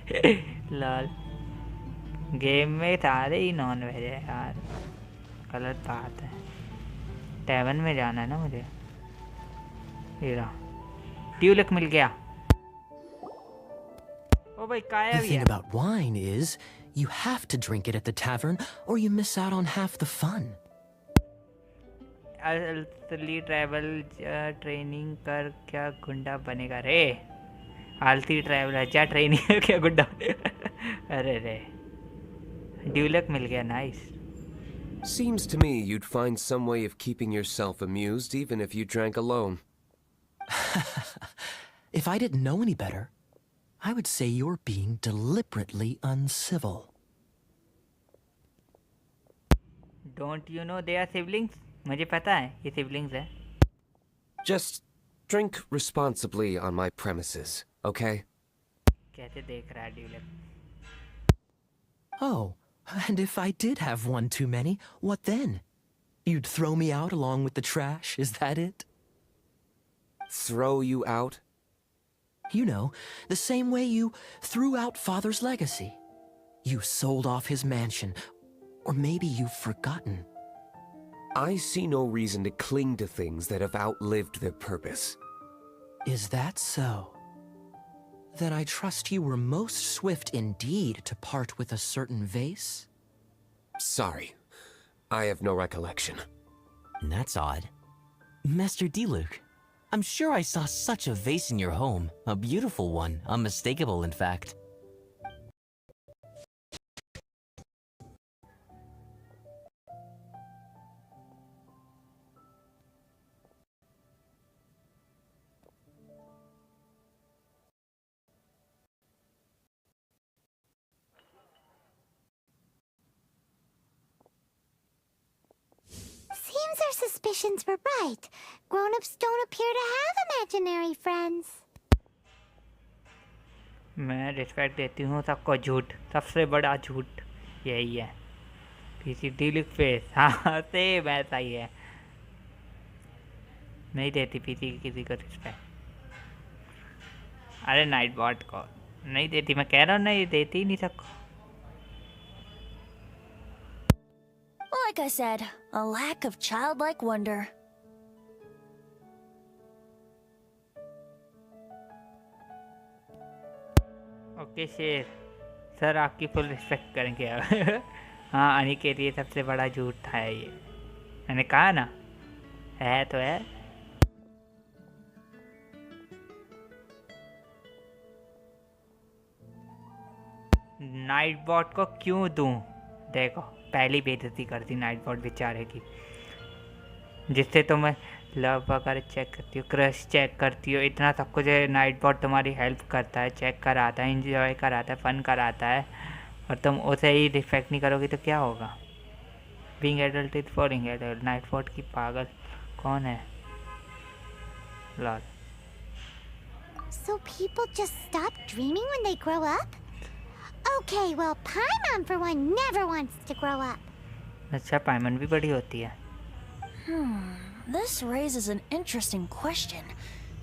लाल गेम में सारे ही नॉन वेज है यार, गलत बात है। टैवन में जाना है ना मुझे। ट्यूलिक मिल गया। ओ भाई काया The भी thing है। about wine is, you have to drink it at the tavern, or you miss out on half the fun. असली ट्रैवल ट्रेनिंग कर क्या गुंडा बनेगा रे? आलती ट्रैवलर जा ट्रेनिंग कर क्या गुंडा बनेगा? अरे रे ड्यूलक मिल गया, nice. Seems to me you'd find some way of keeping yourself amused even if you drank alone. If I didn't know any better, I would say you're being deliberately uncivil. Don't you know they are siblings? मुझे पता है ये siblings है। Just drink responsibly on my premises, okay? कैसे देख रहा है ड्यूलक? Oh, and if I did have one too many, what then? You'd throw me out along with the trash, is that it? Throw you out? You know, the same way you threw out Father's legacy. You sold off his mansion. Or maybe you've forgotten. I see no reason to cling to things that have outlived their purpose. Is that so? Then I trust you were most swift indeed to part with a certain vase? Sorry, I have no recollection. That's odd. Master Diluc, I'm sure I saw such a vase in your home. A beautiful one, unmistakable in fact. Seems our suspicions were right. Grown-ups don't appear to have imaginary friends. मैं respect देती हूँ सबको, झूठ सबसे बड़ा झूठ यही है। किसी डीलिक फेस, हाँ सेम ऐसा ही है। नहीं देती पीसी किसी को रिस्पेक्ट। अरे नाइट बॉट को नहीं देती, मैं कह रहा हूँ नहीं देती ही नहीं सबको। Like I said, a lack of childlike wonder. Okay शेर सर, आपकी फुल रिस्पेक्ट करेंगे अब। हाँ, अनी के लिए सबसे बड़ा झूठ था ये, मैंने कहा ना, है तो है। नाइट बॉट को क्यों दूं? देखो पहली बेइज्जती कर दी नाइट बॉट बेचारे की, जिससे तो मैं लव वगैरह चेक करती हो, क्रश चेक करती हो, इतना सब कुछ नाइट बॉट तुम्हारी हेल्प करता है, चेक कराता है, इंजॉय कराता है, फन कराता है, और तुम उसे ही रिस्पेक्ट नहीं करोगे तो क्या होगा? Being adult is boring adult. Night bot की पागल कौन है? Lol. So people just stop dreaming when they grow up? Okay, well, Paimon for one never wants to grow up. अच्छा, पाइमन भी बड़ी होती है। This raises an interesting question.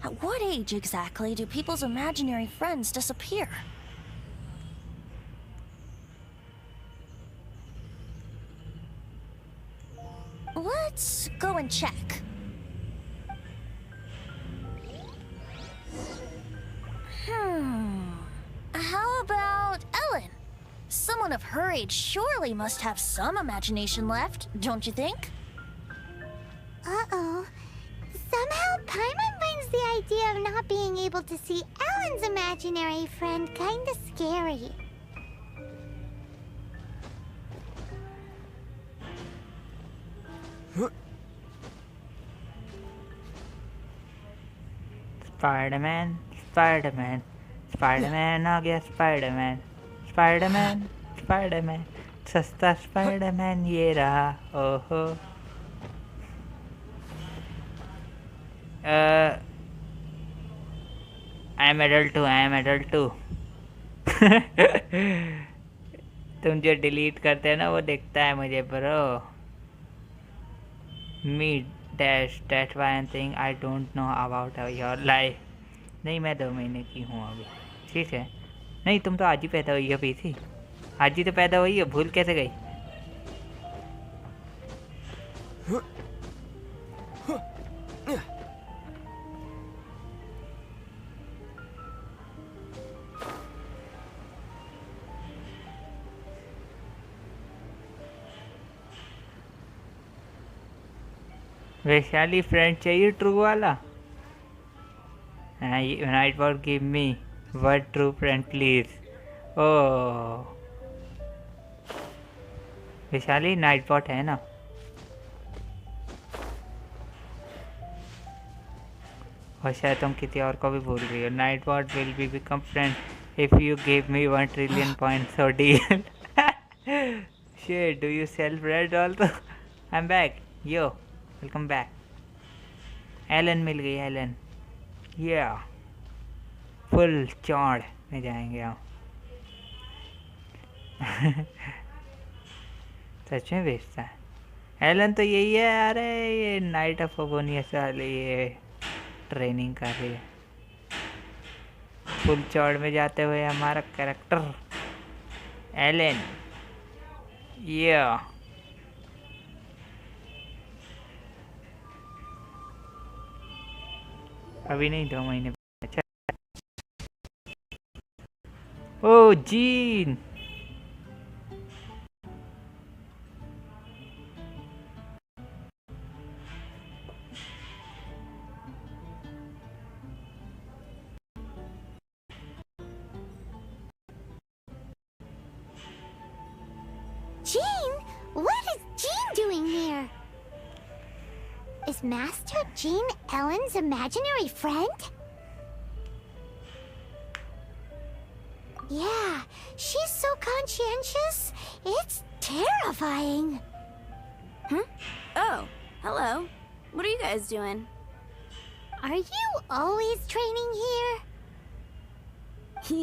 At what age exactly do people's imaginary friends disappear? Let's go and check. How about Ellen? Someone of her age surely must have some imagination left, don't you think? Uh-oh. Somehow Paimon finds the idea of not being able to see Ellen's imaginary friend kinda scary. Spiderman Spiderman Spiderman आ गया, Spiderman Spiderman Spiderman, सस्ता Spiderman ये रहा। ओहो, I am adult too, I am adult too. तुम जो delete करते हैं ना वो दिखता है मुझे bro. Me dash that one thing I don't know about your life. नहीं, मैं 2 महीने की हूँ अभी, ठीक है। नहीं, तुम तो आज ही पैदा हुई हो पीसी, आज ही तो पैदा हुई हो, भूल कैसे गई? वैशाली फ्रेंड चाहिए ट्रू वाला? Nightbot give me one true friend please. Oh Vaishali Nightbot है ना? और शायद तुम किसी और को भी भूल गई हो। Night bot will be become friend if you give me 1 trillion points और deal. Shit, do you sell bread also? I am back, yo welcome back. Alan मिल गई, एलन। या फुल चौड़ में जाएंगे हम। सच में बेचता है एलन तो यही है। अरे ये नाइट ऑफ ओबोनियस वाली ये ट्रेनिंग कर रही है। फुल चौड़ में जाते हुए हमारा कैरेक्टर एलन, ये अभी नहीं 2 महीने। अच्छा, oh Jean, Jean? What is Jean doing here? Is Master Jean Ellen's imaginary friend? Yeah, she's so conscientious. It's terrifying. Huh? Oh, hello. What are you guys doing? Are you always training here?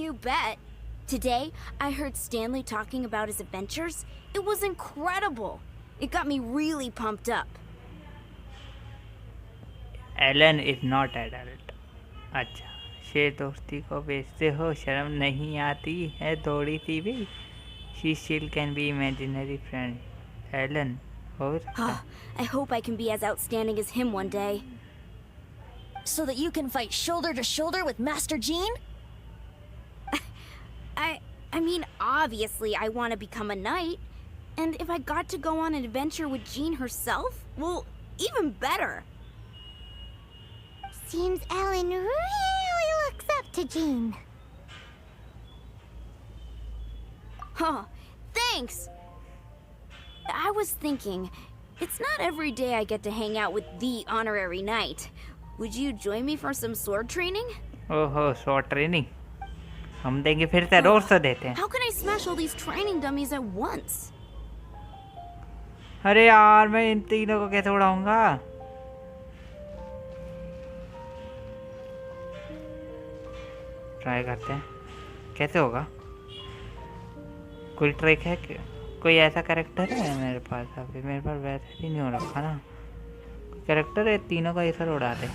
You bet. Today, I heard Stanley talking about his adventures. It was incredible. It got me really pumped up. Alan is not adult. अच्छा, शेर दोस्ती को बेचते हो, शर्म नहीं आती है थोड़ी सी भी? She still can be imaginary friend. Alan और I hope I can be as outstanding as him one day. So that you can fight shoulder to shoulder with Master Jean? I mean, obviously I want to become a knight. And if I got to go on an adventure with Jean herself, well, even better. Seems Ellen really looks up to Jean. Huh, thanks! I was thinking, it's not every day I get to hang out with the honorary knight. Would you join me for some sword training? ओहो, short training हम देंगे, फिर से रोज तो देते हैं। How can I smash all these training dummies at once? अरे यार, मैं इन तीनों को कैसे उड़ाऊंगा? ट्राई करते हैं, कैसे होगा? कोई ट्रिक है क्या? कोई ऐसा कैरेक्टर है मेरे पास? अभी मेरे पास वैसे ही नहीं हो रखा ना कैरेक्टर है, तीनों का इधर उड़ा दे।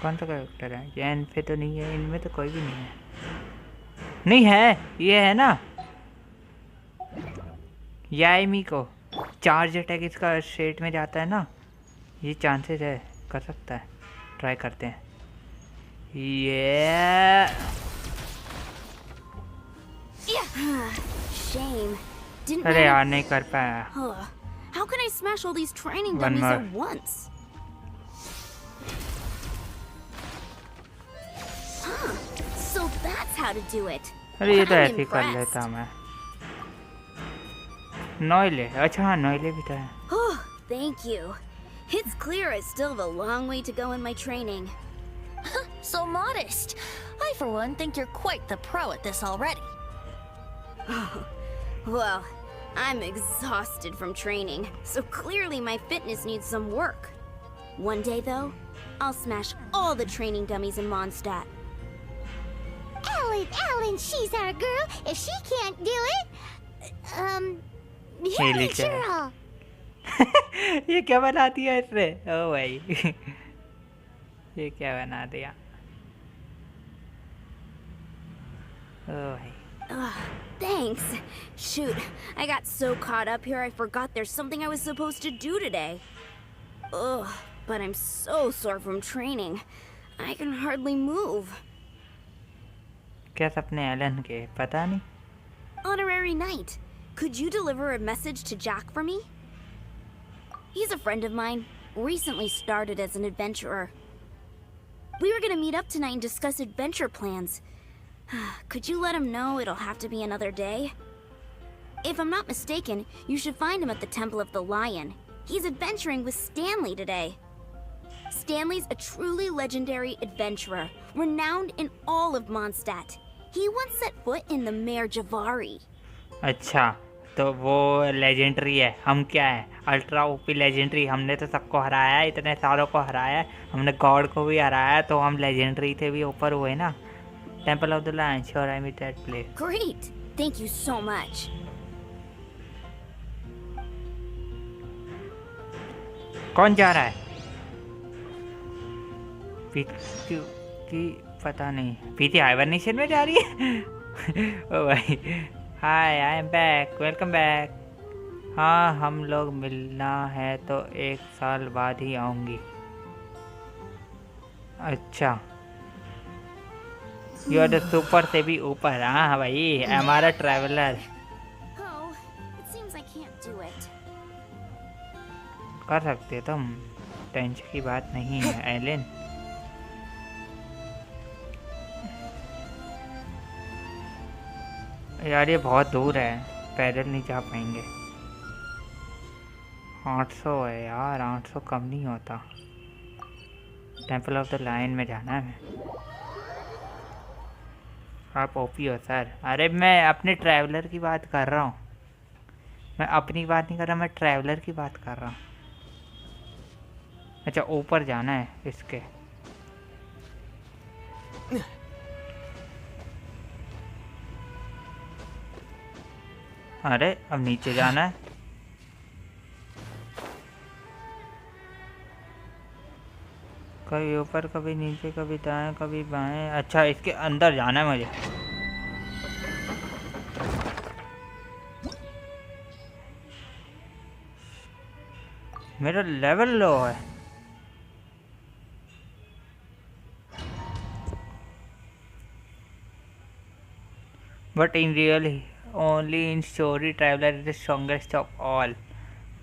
कौन सा कैरेक्टर है? जैन पे तो नहीं है, इनमें तो कोई भी नहीं है। नहीं है, ये है ना यामी को चार्ज अटैक इसका स्टेट में जाता है ना, ये चांसेस है, कर सकता है। ट्राई करते हैं। ये Shame. Didn't अरे यार, नहीं कर पाया। How can I smash all these training One dummies more. at once? Huh. So that's how to do it. अरे ये तो I'm ऐसे ही कर impressed. लेता मैं। नॉइले, अच्छा हाँ, नॉइले भी तो है। Oh, thank you. It's clear I still have a long way to go in my training. So modest. I, for one, think you're quite the pro at this already. Well, I'm exhausted from training, so clearly my fitness needs some work. One day, though, I'll smash all the training dummies in Mondstadt. Ellen, she's our girl. If she can't do it, you're Haley a can. girl. ये क्या बना दिया इसने? ओ भाई ये क्या बना दिया? ओ भाई, Thanks. Shoot, I got so caught up here I forgot there's something I was supposed to do today. Ugh, but I'm so sore from training. I can hardly move. क्या सपने एलन के? पता नहीं। Honorary Knight, could you deliver a message to Jack for me? He's a friend of mine, recently started as an adventurer. We were gonna meet up tonight and discuss adventure plans. Could you let him know it'll have to be another day? If I'm not mistaken, you should find him at the Temple of the Lion. He's adventuring with Stanley today. Stanley's a truly legendary adventurer, renowned in all of Mondstadt. He once set foot in the Mare Javari. अच्छा, तो वो legendary है, हम क्या है? Ultra OP legendary. हमने तो सबको हराया है, इतने सारों को हराया है, हमने गॉड को भी हराया है, तो हम लेजेंडरी थे भी ऊपर हुए ना। Temple of the lion, sure I meet that place. Great! Thank you so much. कौन जा रहा है? पता नहीं। प्रीति हाइबरनेशन में जा रही है। ओ भाई, hi I am back, welcome back. हाँ हम लोग मिलना है तो 1 साल बाद ही आऊँगी। अच्छा, यू आर द सुपर से भी ऊपर। हाँ भाई, हमारा traveller. Oh, it seems I can't do it. कर सकते हो तुम, टेंशन की बात नहीं है एलिन। यार ये बहुत दूर है, पैदल नहीं जा पाएंगे। 800 है यार, 800 कम नहीं होता। टेंपल ऑफ द लायन में जाना है हमें। आप ओपी हो सर। अरे मैं अपने ट्रैवलर की बात कर रहा हूँ, मैं अपनी बात नहीं कर रहा, मैं ट्रैवलर की बात कर रहा हूँ। अच्छा ऊपर जाना है इसके। अरे अब नीचे जाना है। कभी ऊपर कभी नीचे, कभी दाएं कभी बाएं। अच्छा इसके अंदर जाना है मुझे। मेरा लेवल लो है। But in real only in story traveler is the strongest of all,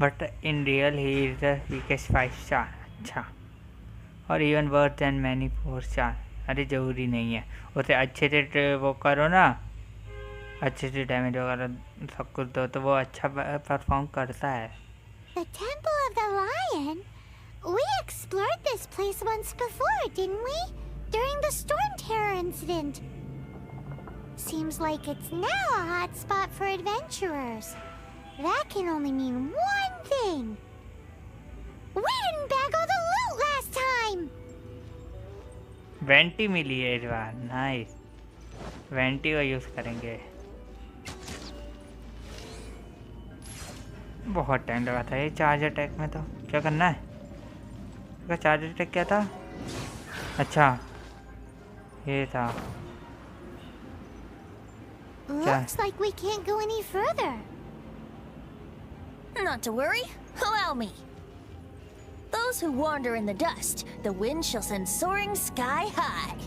but in real he is the weakest 5 star। अच्छा, और even worse than many 4 star। अरे जरूरी नहीं है, उसे अच्छे से वो करो ना, अच्छे से डैमेज वगैरह सब कुछ दो तो वो अच्छा परफॉर्म करता है। The Temple of the Lion? We explored this place once before, didn't we? During the Storm Terror incident. Seems like it's now a hot spot for adventurers. That can only mean one thing. We didn't bag all the loot last time! Venti मिली है इस बार, nice. Venti का use करेंगे। बहुत time लगा था ये चार्ज अटैक में। तो क्या करना है इसका? चार्ज अटैक क्या था? अच्छा ये था। Looks like we can't go any further. Not to worry, allow me. Those who wander in the dust, the wind shall send soaring sky high.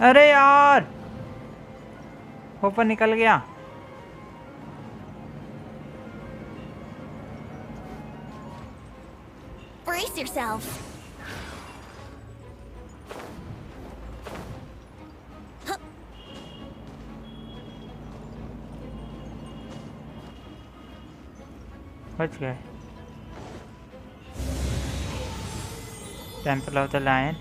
अरे यार ऊपर निकल गया। Brace yourself. बच गए। टेंपल ऑफ द लायन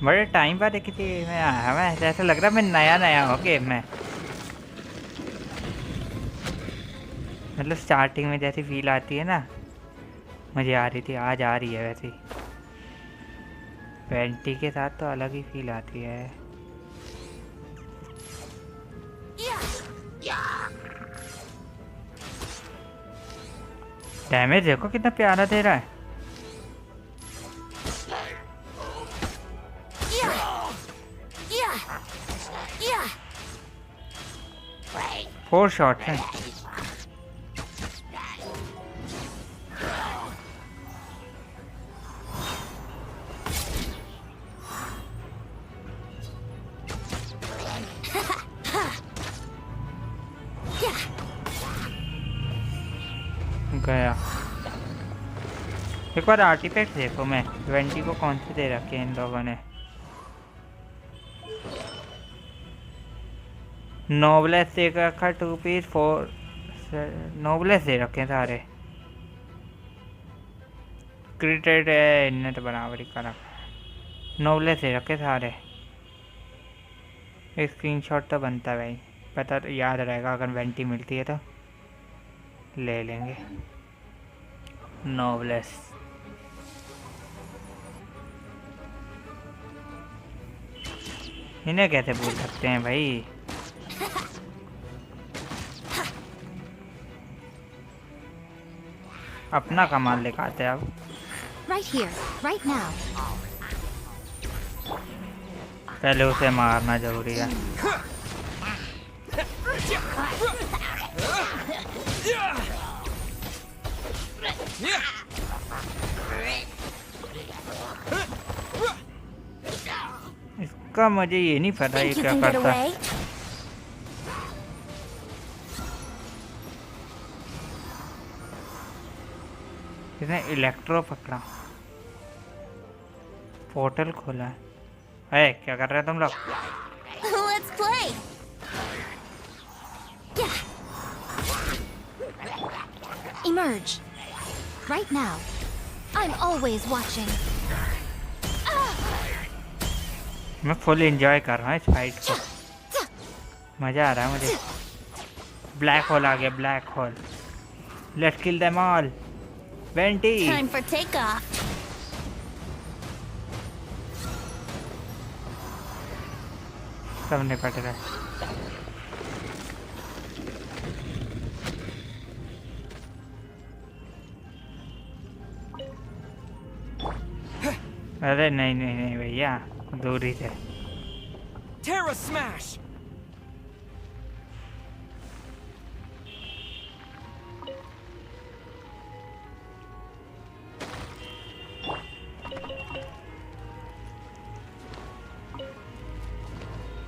बड़े time बाद देखी थी मैं आया। मैं ऐसा लग रहा है मैं नया नया हो गेम में, मतलब स्टार्टिंग में जैसी फील आती है ना, मुझे आ रही थी, आज आ रही है वैसी। वेंटी के साथ तो अलग ही फील आती है। डैमेज देखो कितना प्यारा दे रहा है। फोर शॉट है। गया। एक बार आर्टिफैक्ट देखो, मैं वेंटी को कौन से दे रखे हैं इन लोगों ने। नोबलेस दे रखा 2 पीस 4 नोबलेस दे रखे हैं सारे। क्रिटेड है इनने तो बराबरी करा। नोबलेस दे रखे सारे। एक स्क्रीनशॉट तो बनता है भाई, पता तो याद रहेगा। अगर वेंटी मिलती है तो ले लेंगे। नोबलेस इन्हें कैसे भूल सकते हैं भाई। अपना कमाल दिखाते हैं अब। Right here, right now. पहले उसे मारना जरूरी है। इसका मुझे ये नहीं पता ये क्या करता है। इसने इलेक्ट्रो पकड़ा, पोर्टल खोला है। क्या कर रहे हैं तुम लोग? Let's play. Emerge. Right now. I'm always watching. मैं फुल एंजॉय कर रहा हूँ इस फाइट को, मजा आ रहा है मुझे। ब्लैक होल आ गया, black hole. Let's kill them all. Vanity. Time for takeoff. सब निपट गए। अरे नहीं नहीं नहीं भैया, दूरी से। Terra Smash!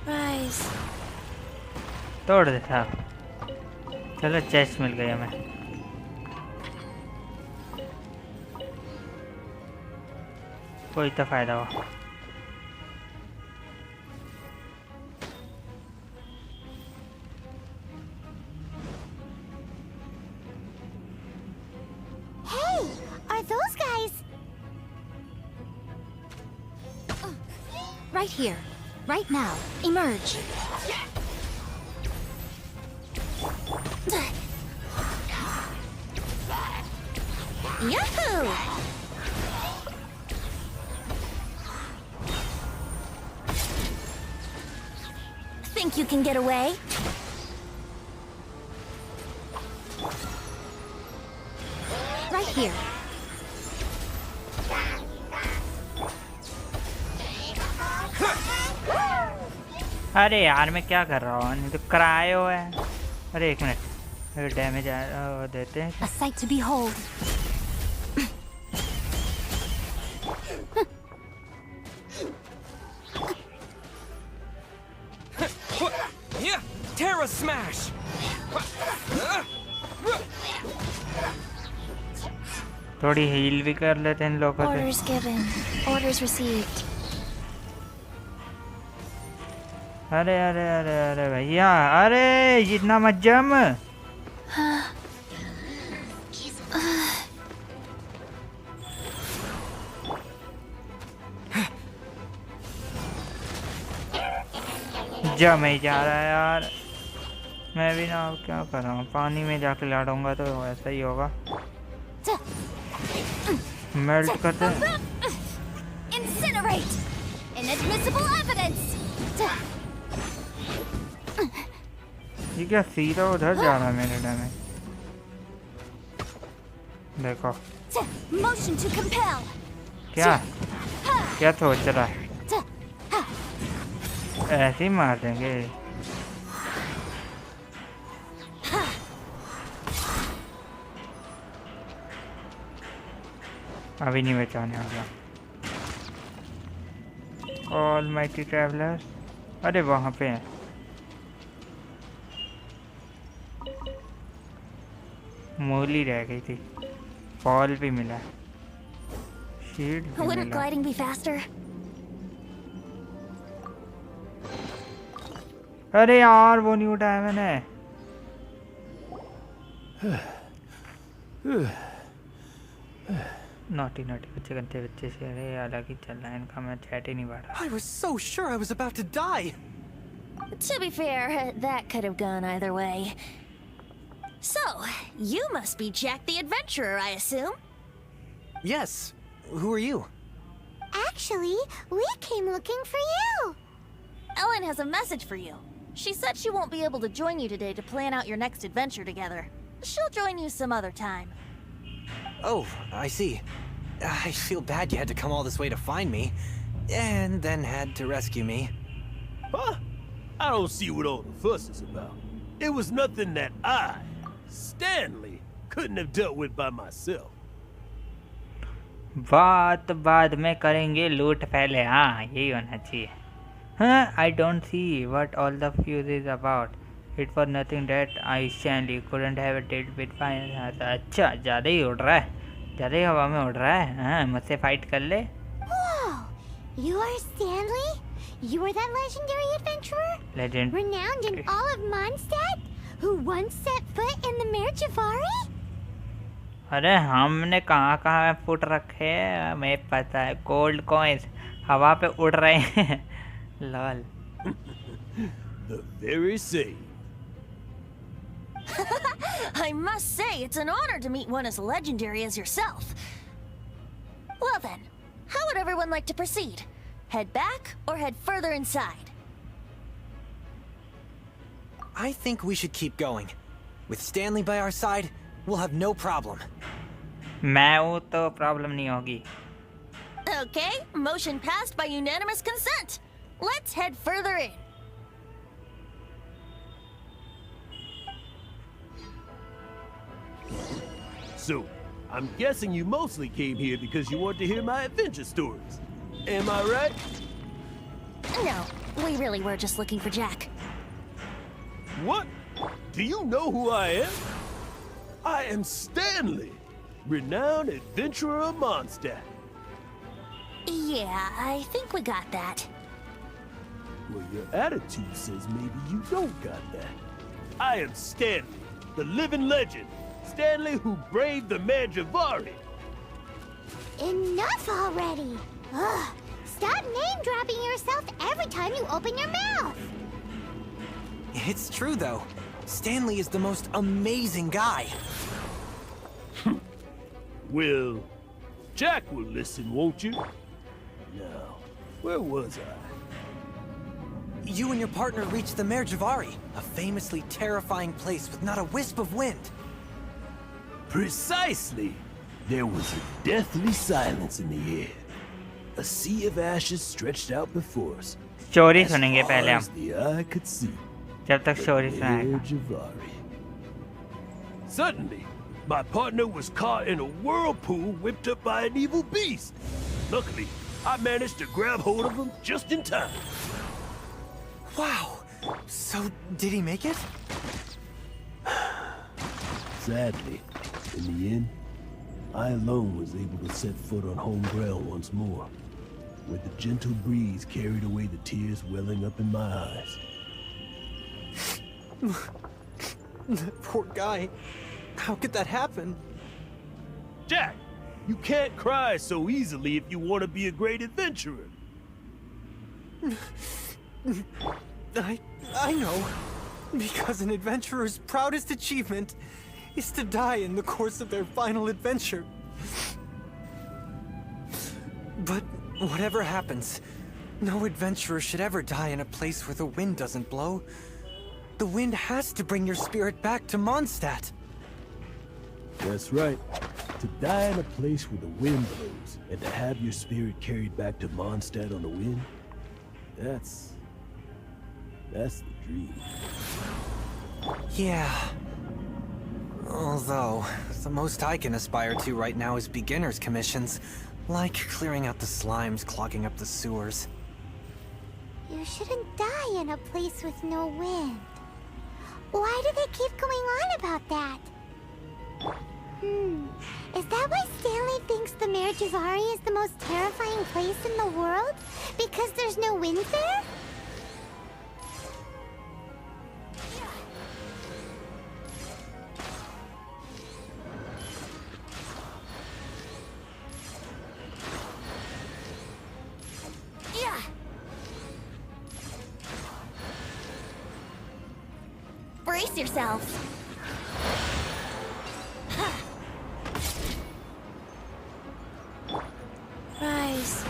Rise. तोड़ दे साहब। चलो चेस्ट मिल गई हमें। कोई तो फायदा हुआ। Hey, are those guys? Right here. Right now. Emerge. Yahoo! Think you can get away? Right here. अरे यार मैं क्या कर रहा हूँ, नहीं तो क्रायो है। अरे एक मिनट, अगर डैमेज देते हैं। A sight to behold. Terra Smash! थोड़ी हील भी कर लेते हैं इन लोगों से। Orders given. Orders received. अरे अरे अरे अरे भैया, अरे जितना मत जम। जम ही जा रहा है यार। मैं भी ना, अब क्या कर रहा हूँ, पानी में जाके लड़ूंगा तो ऐसा ही होगा। मेल्ट करते हैं। Incinerate! Inadmissible evidence! ये क्या सीधा उधर जा रहा है मेरे डैमेज। देखो Motion to compel! क्या क्या सोच रहा है, ऐसे ही मार देंगे। अभी नहीं बचाने वाला। ऑलमाइटी ट्रैवलर्स, अरे वहाँ पे है। मूली रह गई थी, फॉल भी मिला, शील्ड भी Wouldn't मिला। gliding be faster? अरे यार वो नहीं उठाया मैंने। नोटी नोटी बच्चे गंदे बच्चे से, अरे अलग ही चल रहा है इनका, मैं चैट ही नहीं पढ़ रहा। I was so sure I was about to die. To be fair, that could have gone either way. So, you must be Jack the Adventurer, I assume? Yes. Who are you? Actually, we came looking for you. Ellen has a message for you. She said she won't be able to join you today to plan out your next adventure together. She'll join you some other time. Oh, I see. I feel bad you had to come all this way to find me, and then had to rescue me. Huh? I don't see what all the fuss is about. It was nothing that I, Stanley, couldn't have dealt with by myself. बात बाद में करेंगे, लूट पहले. हाँ, यही होना चाहिए. हाँ, I don't see what all the fuss is about. It was nothing that I Stanley couldn't have dealt with by. अच्छा, ज़्यादा ही उड़ रहा है, ज़्यादा ही हवा में उड़ रहा है. हाँ, मुझसे फाइट कर ले. Whoa! You are Stanley? You are that legendary adventurer? Legend. Renowned in all of Mondstadt? Who once set foot in the Mare Javari? अरे हमने कहाँ फुट रखे हैं, हमें पता है. गोल्ड कॉइन्स हवा पे उड़ रहे हैं. Lol. The very same. I must say, it's an honor to meet one as legendary as yourself. Well then, how would everyone like to proceed? Head back or head further inside? I think we should keep going. With Stanley by our side, we'll have no problem. मैं हूँ तो problem नहीं होगी. Okay, motion passed by unanimous consent. Let's head further in. So, I'm guessing you mostly came here because you want to hear my adventure stories. Am I right? No, we really were just looking for Jack. What? Do you know who I am? I am Stanley, renowned adventurer of Mondstadt. Yeah, I think we got that. Well, your attitude says maybe you don't got that. I am Stanley, the living legend. Stanley who braved the Mare Javari. Enough already! Ugh! Stop name-dropping yourself every time you open your mouth! It's true, though. Stanley is the most amazing guy. Well, Jack will listen, won't you? Now, where was I? You and your partner reached the Mare Javari, a famously terrifying place with not a wisp of wind. Precisely! There was a deathly silence in the air. A sea of ashes stretched out before us. Story As सुनेंगे far पहले हम, as the eye could see. जब तक story The सुनाएगा. Mare Javari. Suddenly, my partner was caught in a whirlpool whipped up by an evil beast. Luckily, I managed to grab hold of him just in time. Wow! So, did he make it? Sadly, in the end, I alone was able to set foot on home ground once more, where the gentle breeze carried away the tears welling up in my eyes. That poor guy. How could that happen? Jack, you can't cry so easily if you want to be a great adventurer. I know. Because an adventurer's proudest achievement is to die in the course of their final adventure. But whatever happens, no adventurer should ever die in a place where the wind doesn't blow. The wind has to bring your spirit back to Mondstadt. That's right. To die in a place where the wind blows, and to have your spirit carried back to Mondstadt on the wind, that's the dream. Yeah. Although, the most I can aspire to right now is beginner's commissions, like clearing out the slimes clogging up the sewers. You shouldn't die in a place with no wind. Why do they keep going on about that? Is that why Stanley thinks the Mare Javari is the most terrifying place in the world? Because there's no wind there? Yeah. Brace yourselves. Rise.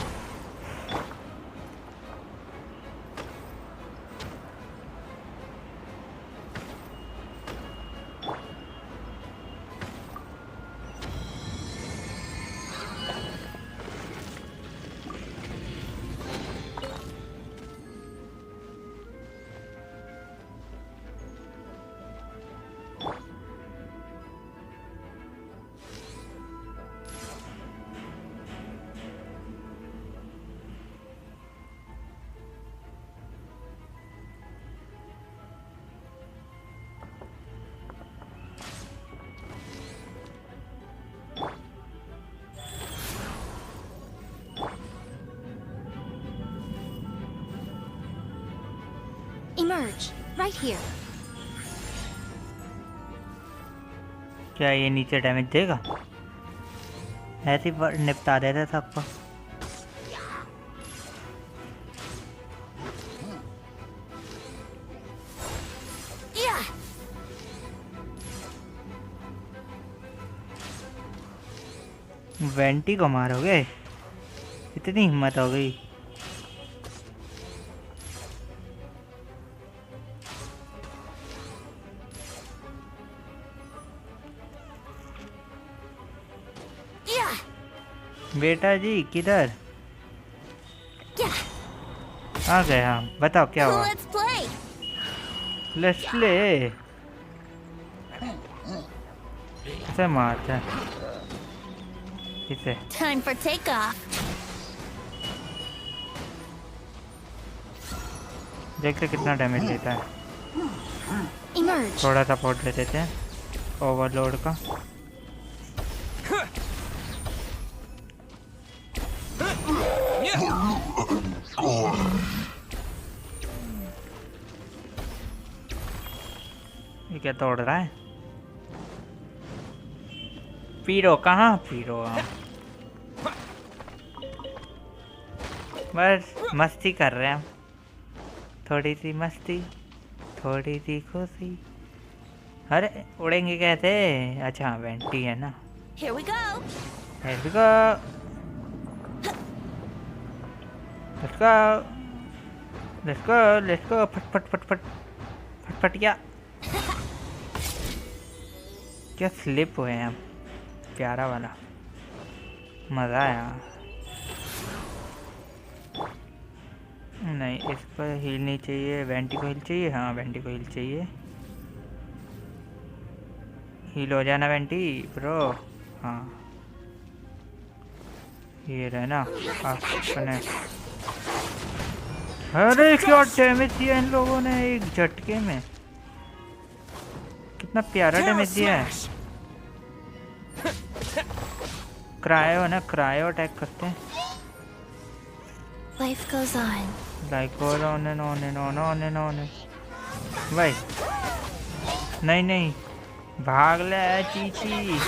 Emerge, right here. क्या ये नीचे damage देगा? ऐसे ही निपटा देता सबको। Vanity को मारोगे? इतनी हिम्मत हो गई? बेटा जी किधर आ गए हम? बताओ क्या हुआ? Let's play. इसे मारते हैं इसे। Time for takeoff. देखते कितना डैमेज लेता है। Emerge. थोड़ा सपोर्ट दे देते हैं ओवरलोड का। ये क्या तोड़ रहा है? पीरो कहाँ? पीरो बस मस्ती कर रहे हैं हम। थोड़ी सी मस्ती, थोड़ी सी खुशी। अरे उड़ेंगे कैसे? अच्छा वेंटी है ना। Here we go. Here we go. Let's go. Let's go. Let's go. फट फट फट फट फट फट क्या? क्या स्लिप हुए हैं हम? प्यारा वाला मज़ा आया। नहीं इस पर हील नहीं चाहिए। वेंटी को हील चाहिए। हाँ वेंटी को हील चाहिए। हील हो जाना वेंटी ब्रो। हाँ ये रहना अपने। अरे क्या डैमेज दिया इन लोगों ने एक झटके में। कितना प्यारा डैमेज दिया है। क्रायो ना, क्रायो अटैक करते हैं। Life goes on. Life goes on and on and on on and on. भाई नहीं नहीं भाग ले चीची।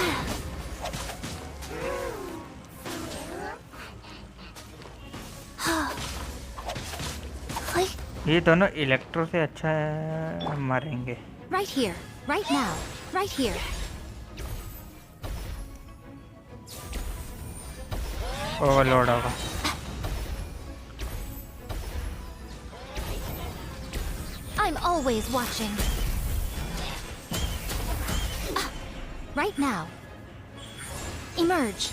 ये दोनों इलेक्ट्रो से अच्छा मरेंगे। Right here, right now, right here. Overload होगा। I'm always watching. Right now. Emerge.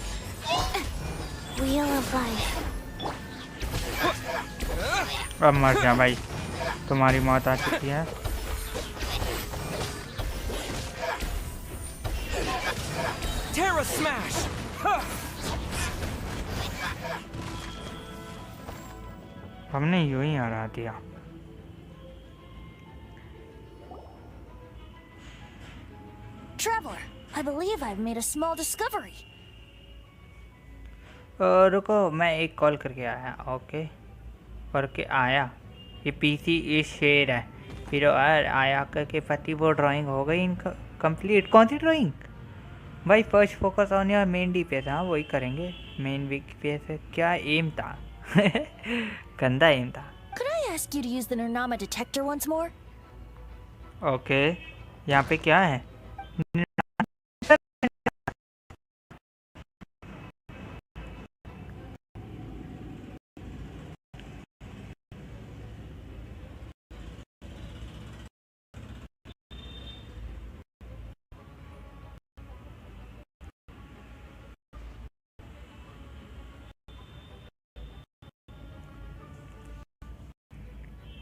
Wheel of life. अब मर जा भाई, तुम्हारी मौत आ चुकी है। Terra smash. हमने यूं ही हरा दिया। Traveler, I believe I've made a small discovery. रुको मैं एक कॉल करके आया। ओके करके आया। ये पीसी ये शेर है। फिर आया करके पति वो ड्राइंग हो गई इनका कंप्लीट। कौन सी ड्राइंग भाई? First focus on your main D पे था, वही करेंगे। मेन वीक पे से क्या एम था? गंदा एम था। Could I ask you to use the Nurnama detector once more? Okay यहाँ पे क्या है?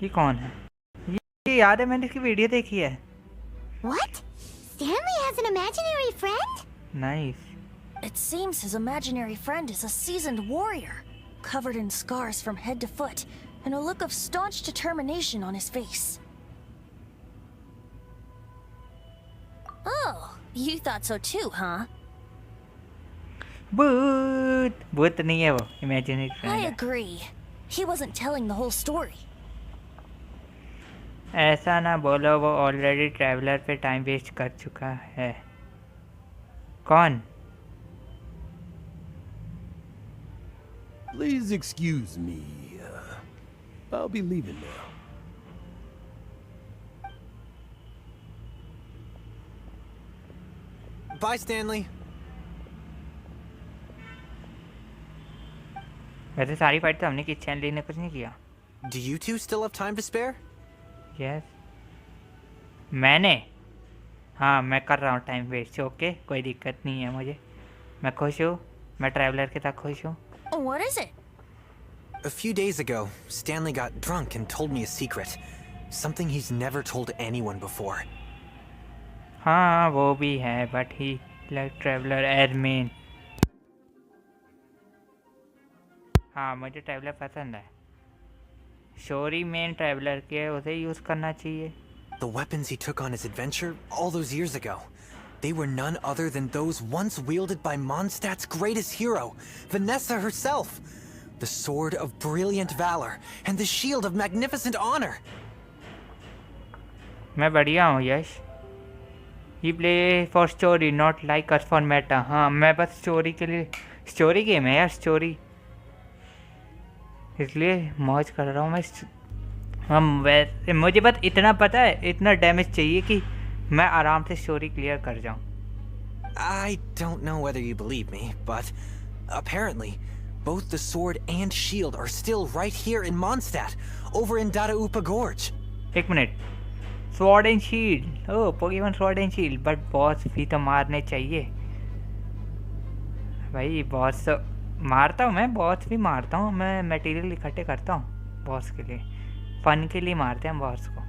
ये कौन है? ये याद है, मैंने इसकी वीडियो देखी है। What? Stanley has an imaginary friend? Nice. It seems his imaginary friend is a seasoned warrior, covered in scars from head to foot, and a look of staunch determination on his face. Oh, you thought so too, huh? भूत नहीं है वो, imaginary I friend है। agree. He wasn't telling the whole story. ऐसा ना बोलो, वो already traveller पे टाइम वेस्ट कर चुका है। कौन? Please excuse me. I'll be leaving now. Bye, Stanley. वैसे सारी फाइट तो हमने की, स्टैनली ने कुछ नहीं किया। Do you two still have time to spare? Yes मैंने, हाँ मैं कर रहा हूँ टाइम वेस्ट। ओके कोई दिक्कत नहीं है मुझे, मैं खुश हूँ, मैं ट्रैवलर के साथ खुश हूँ। What is it? A few days ago, Stanley got drunk and told me a secret. Something he's never told anyone before. हाँ वो भी है, but he like traveller as men. हाँ मुझे ट्रैवलर पसंद है, स्टोरी मेन ट्रैवलर के, उसे यूज़ करना चाहिए। The weapons he took on his adventure all those years ago, they were none other than those once wielded by Mondstadt's greatest hero, Vanessa herself. The sword of brilliant valor and the shield of magnificent honor. मैं बढ़िया हूँ Yash. He play for story not like us for meta. हाँ मैं बस story के लिए, story game है यार स्टोरी, इसलिए मौज कर रहा हूँ मैं। हम वैसे मुझे बस इतना पता है, इतना डैमेज चाहिए कि मैं आराम से स्टोरी क्लियर कर जाऊँ। I don't know whether you believe me, but apparently both the sword and shield are still right here in Mondstadt, over in Dadaupa Gorge. एक minute, sword and shield, oh Pokemon sword and shield, but boss भी तो मारने चाहिए भाई। Boss मारता हूँ मैं, boss भी मारता हूँ मैं, मटेरियल इकट्ठे करता हूँ बॉस के लिए, फन के लिए मारते हैं बॉस को।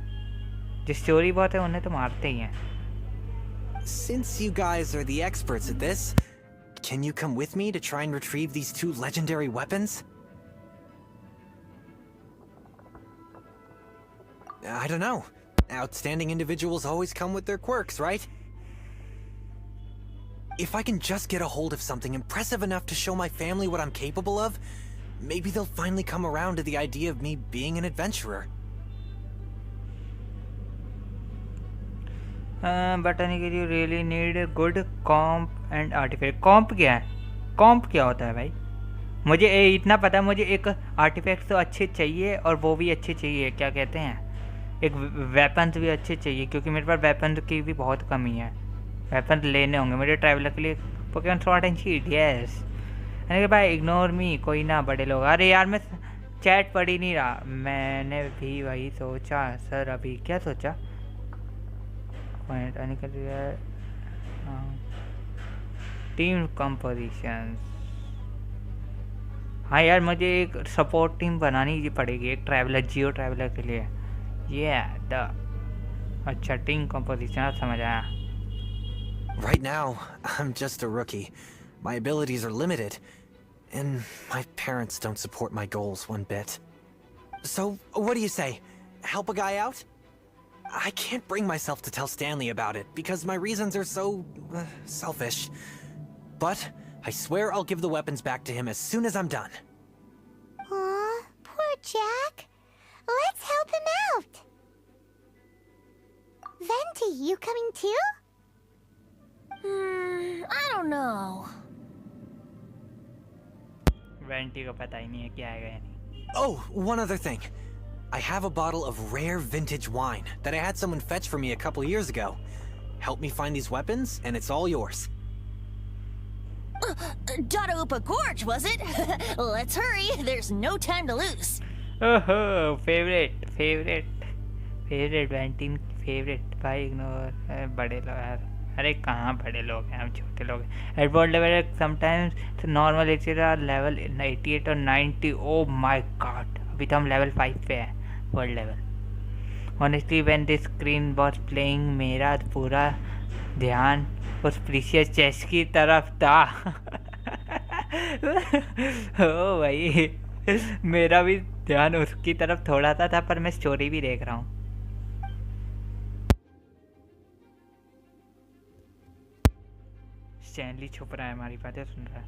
जो स्टोरी बॉस है उन्हें तो मारते ही हैं। Since you guys are the experts at this, can you come with me to try and retrieve these two legendary weapons? I don't know. Outstanding individuals always come with their quirks, right? If I can just get a hold of something impressive enough to show my family what I'm capable of, maybe they'll finally come around to the idea of me being an adventurer. But you really need good comp and artifact. Comp क्या है? कॉम्प क्या होता है भाई? मुझे इतना पता है, मुझे एक आर्टिफैक्ट तो अच्छे चाहिए और वो भी अच्छे चाहिए, क्या कहते हैं, एक वेपन्स भी अच्छे चाहिए, क्योंकि मेरे पास वेपन की भी बहुत कमी है। वेपन लेने होंगे मुझे ट्रैवलर के लिए। Pokemon sword and shield, yes. अरे भाई इग्नोर मी, कोई ना बड़े लोग। अरे यार मैं चैट पढ़ ही नहीं रहा, मैंने भी वही सोचा सर। अभी क्या सोचा? टीम कंपोजिशन, हाँ यार मुझे एक सपोर्ट टीम बनानी पड़ेगी, एक ट्रैवलर, जियो ट्रैवलर के लिए। ये अच्छा टीम कंपोजिशन समझ आया। Right now, I'm just a rookie. My abilities are limited, and my parents don't support my goals one bit. So, what do you say? Help a guy out? I can't bring myself to tell Stanley about it, because my reasons are so... selfish. But, I swear I'll give the weapons back to him as soon as I'm done. Aw, poor Jack. Let's help him out. Venti, you coming too? I don't know. Vanity को पता ही नहीं है क्या आएगा या नहीं। Oh, one other thing. I have a bottle of rare vintage wine that I had someone fetch for me a couple years ago. Help me find these weapons, and it's all yours. Dadaupa Gorge, was it? Let's hurry. There's no time to lose. ओहो favourite vanity favourite भाई। Ignore बड़े लोग यार, अरे कहाँ बड़े लोग हैं, हम छोटे लोग हैं। At world level sometimes normal HR level 88 और 90। ओ माय गॉड, अभी तो हम लेवल 5 पे हैं world level. Honestly when this screen was playing, मेरा पूरा ध्यान उस प्रीशियस चेस्ट की तरफ था। ओ भाई मेरा भी ध्यान उसकी तरफ थोड़ा सा था, पर मैं स्टोरी भी देख रहा हूँ। स्टैनली छुप रहा है, हमारी बातें सुन रहा है।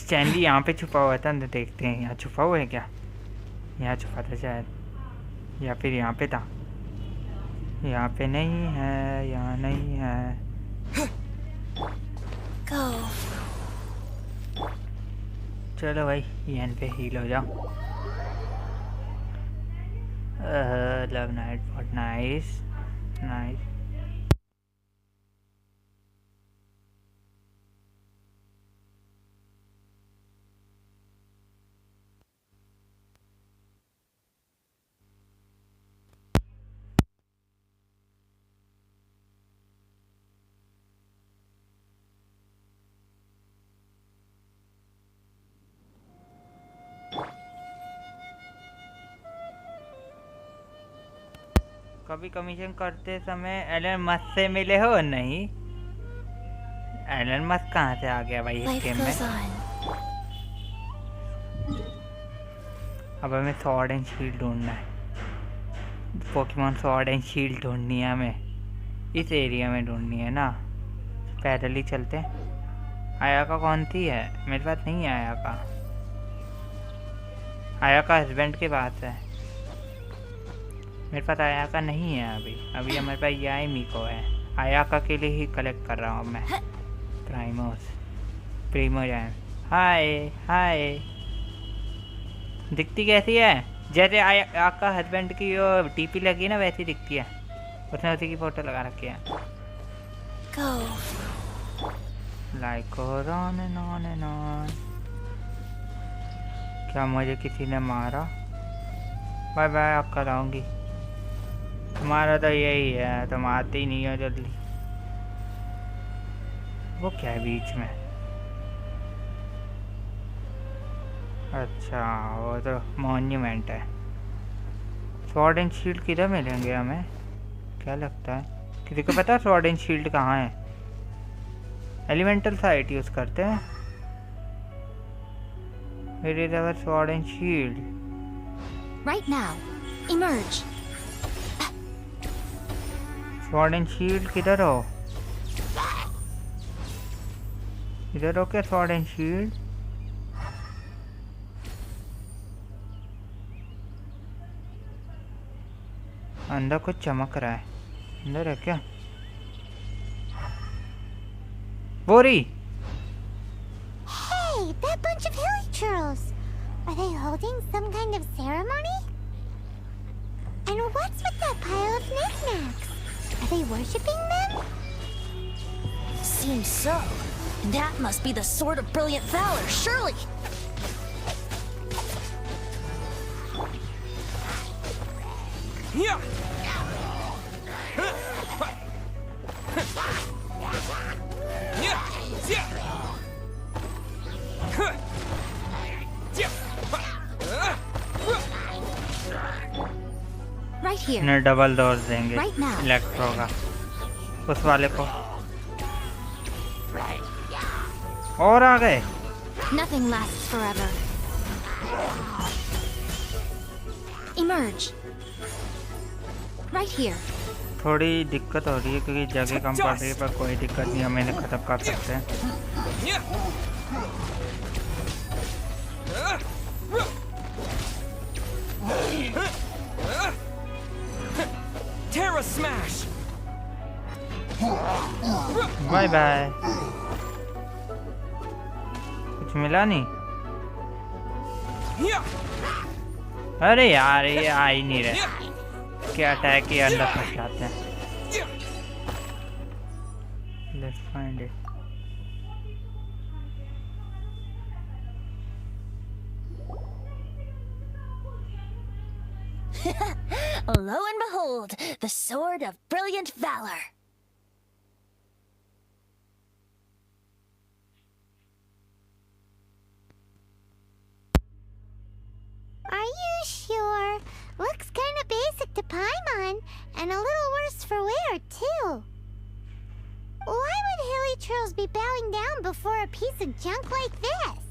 स्टैनली यहाँ पे छुपा हुआ था, तो देखते हैं यहाँ छुपा हुआ है क्या। यहाँ छुपा था शायद, या फिर यहाँ पे था। यहाँ पे नहीं है, यहाँ नहीं है। चलो भाई, यहाँ पे हील हो जाओ। लव नाइट, बहुत नाइस नाइस। कभी कमीशन करते समय एलन मस्क से मिले हो? नहीं, एलन मस्क कहाँ से आ गया भाई इस गेम में। अब हमें स्वॉर्ड एंड शील्ड ढूंढना है। पोकेमॉन स्वॉर्ड एंड शील्ड ढूंढनी है हमें, इस एरिया में ढूंढनी है ना। पैदल ही चलते हैं। आया का कौन सी है? मेरे पास नहीं है आया का। आया का हस्बैंड के पास है, मेरे पास आया का नहीं है अभी हमारे पास याई मीको है। आया का के लिए ही कलेक्ट कर रहा हूँ मैं। प्रीमो जैन, हाय हाय। दिखती कैसी है? जैसे आया का हस्बैंड की जो टीपी लगी ना वैसी दिखती है। उसने उसी की फोटो लगा रखी है। Like on and on and on. क्या मुझे किसी ने मारा? बाय बाय, आप कल आऊँगी। तुम्हारा तो यही है, तुम आते ही नहीं हो जल्दी। वो क्या है बीच में? अच्छा, वो तो मॉन्यूमेंट है। स्वॉर्ड एंड शील्ड किधर मिलेंगे हमें? क्या लगता है किसी को पता है स्वॉर्ड एंड शील्ड कहाँ है? एलिमेंटल साइट यूज करते हैं। Where is our sword and shield? Right now, emerge. Sword and shield किधर हो? इधर हो क्या स्वॉर्ड एंड शील्ड? अंदर कुछ चमक रहा है, अंदर है क्या? बोरी। Hey, that bunch of hilly churls. Are they holding some kind of ceremony? And what's with that pile of knickknacks? Are they worshipping them? Seems so. That must be the sword of brilliant valor, surely. Right here. ने double dose देंगे Right now. Electro का उस वाले को। और आ गए। Nothing lasts forever. Emerge. Right here. थोड़ी दिक्कत हो रही है क्योंकि जगह कम पड़ रही है, पर कोई दिक्कत नहीं, हम इन्हें खत्म कर सकते हैं। Terra Smash! Bye bye. कुछ मिला नहीं? अरे यार ये आ ही नहीं रहे। क्या अटैक के अंदर फंस जाते हैं। Let's find it. Lo and behold, the sword of brilliant valor. Are you sure? Looks kind of basic to Paimon, and a little worse for wear, too. Why would hilly trolls be bowing down before a piece of junk like this?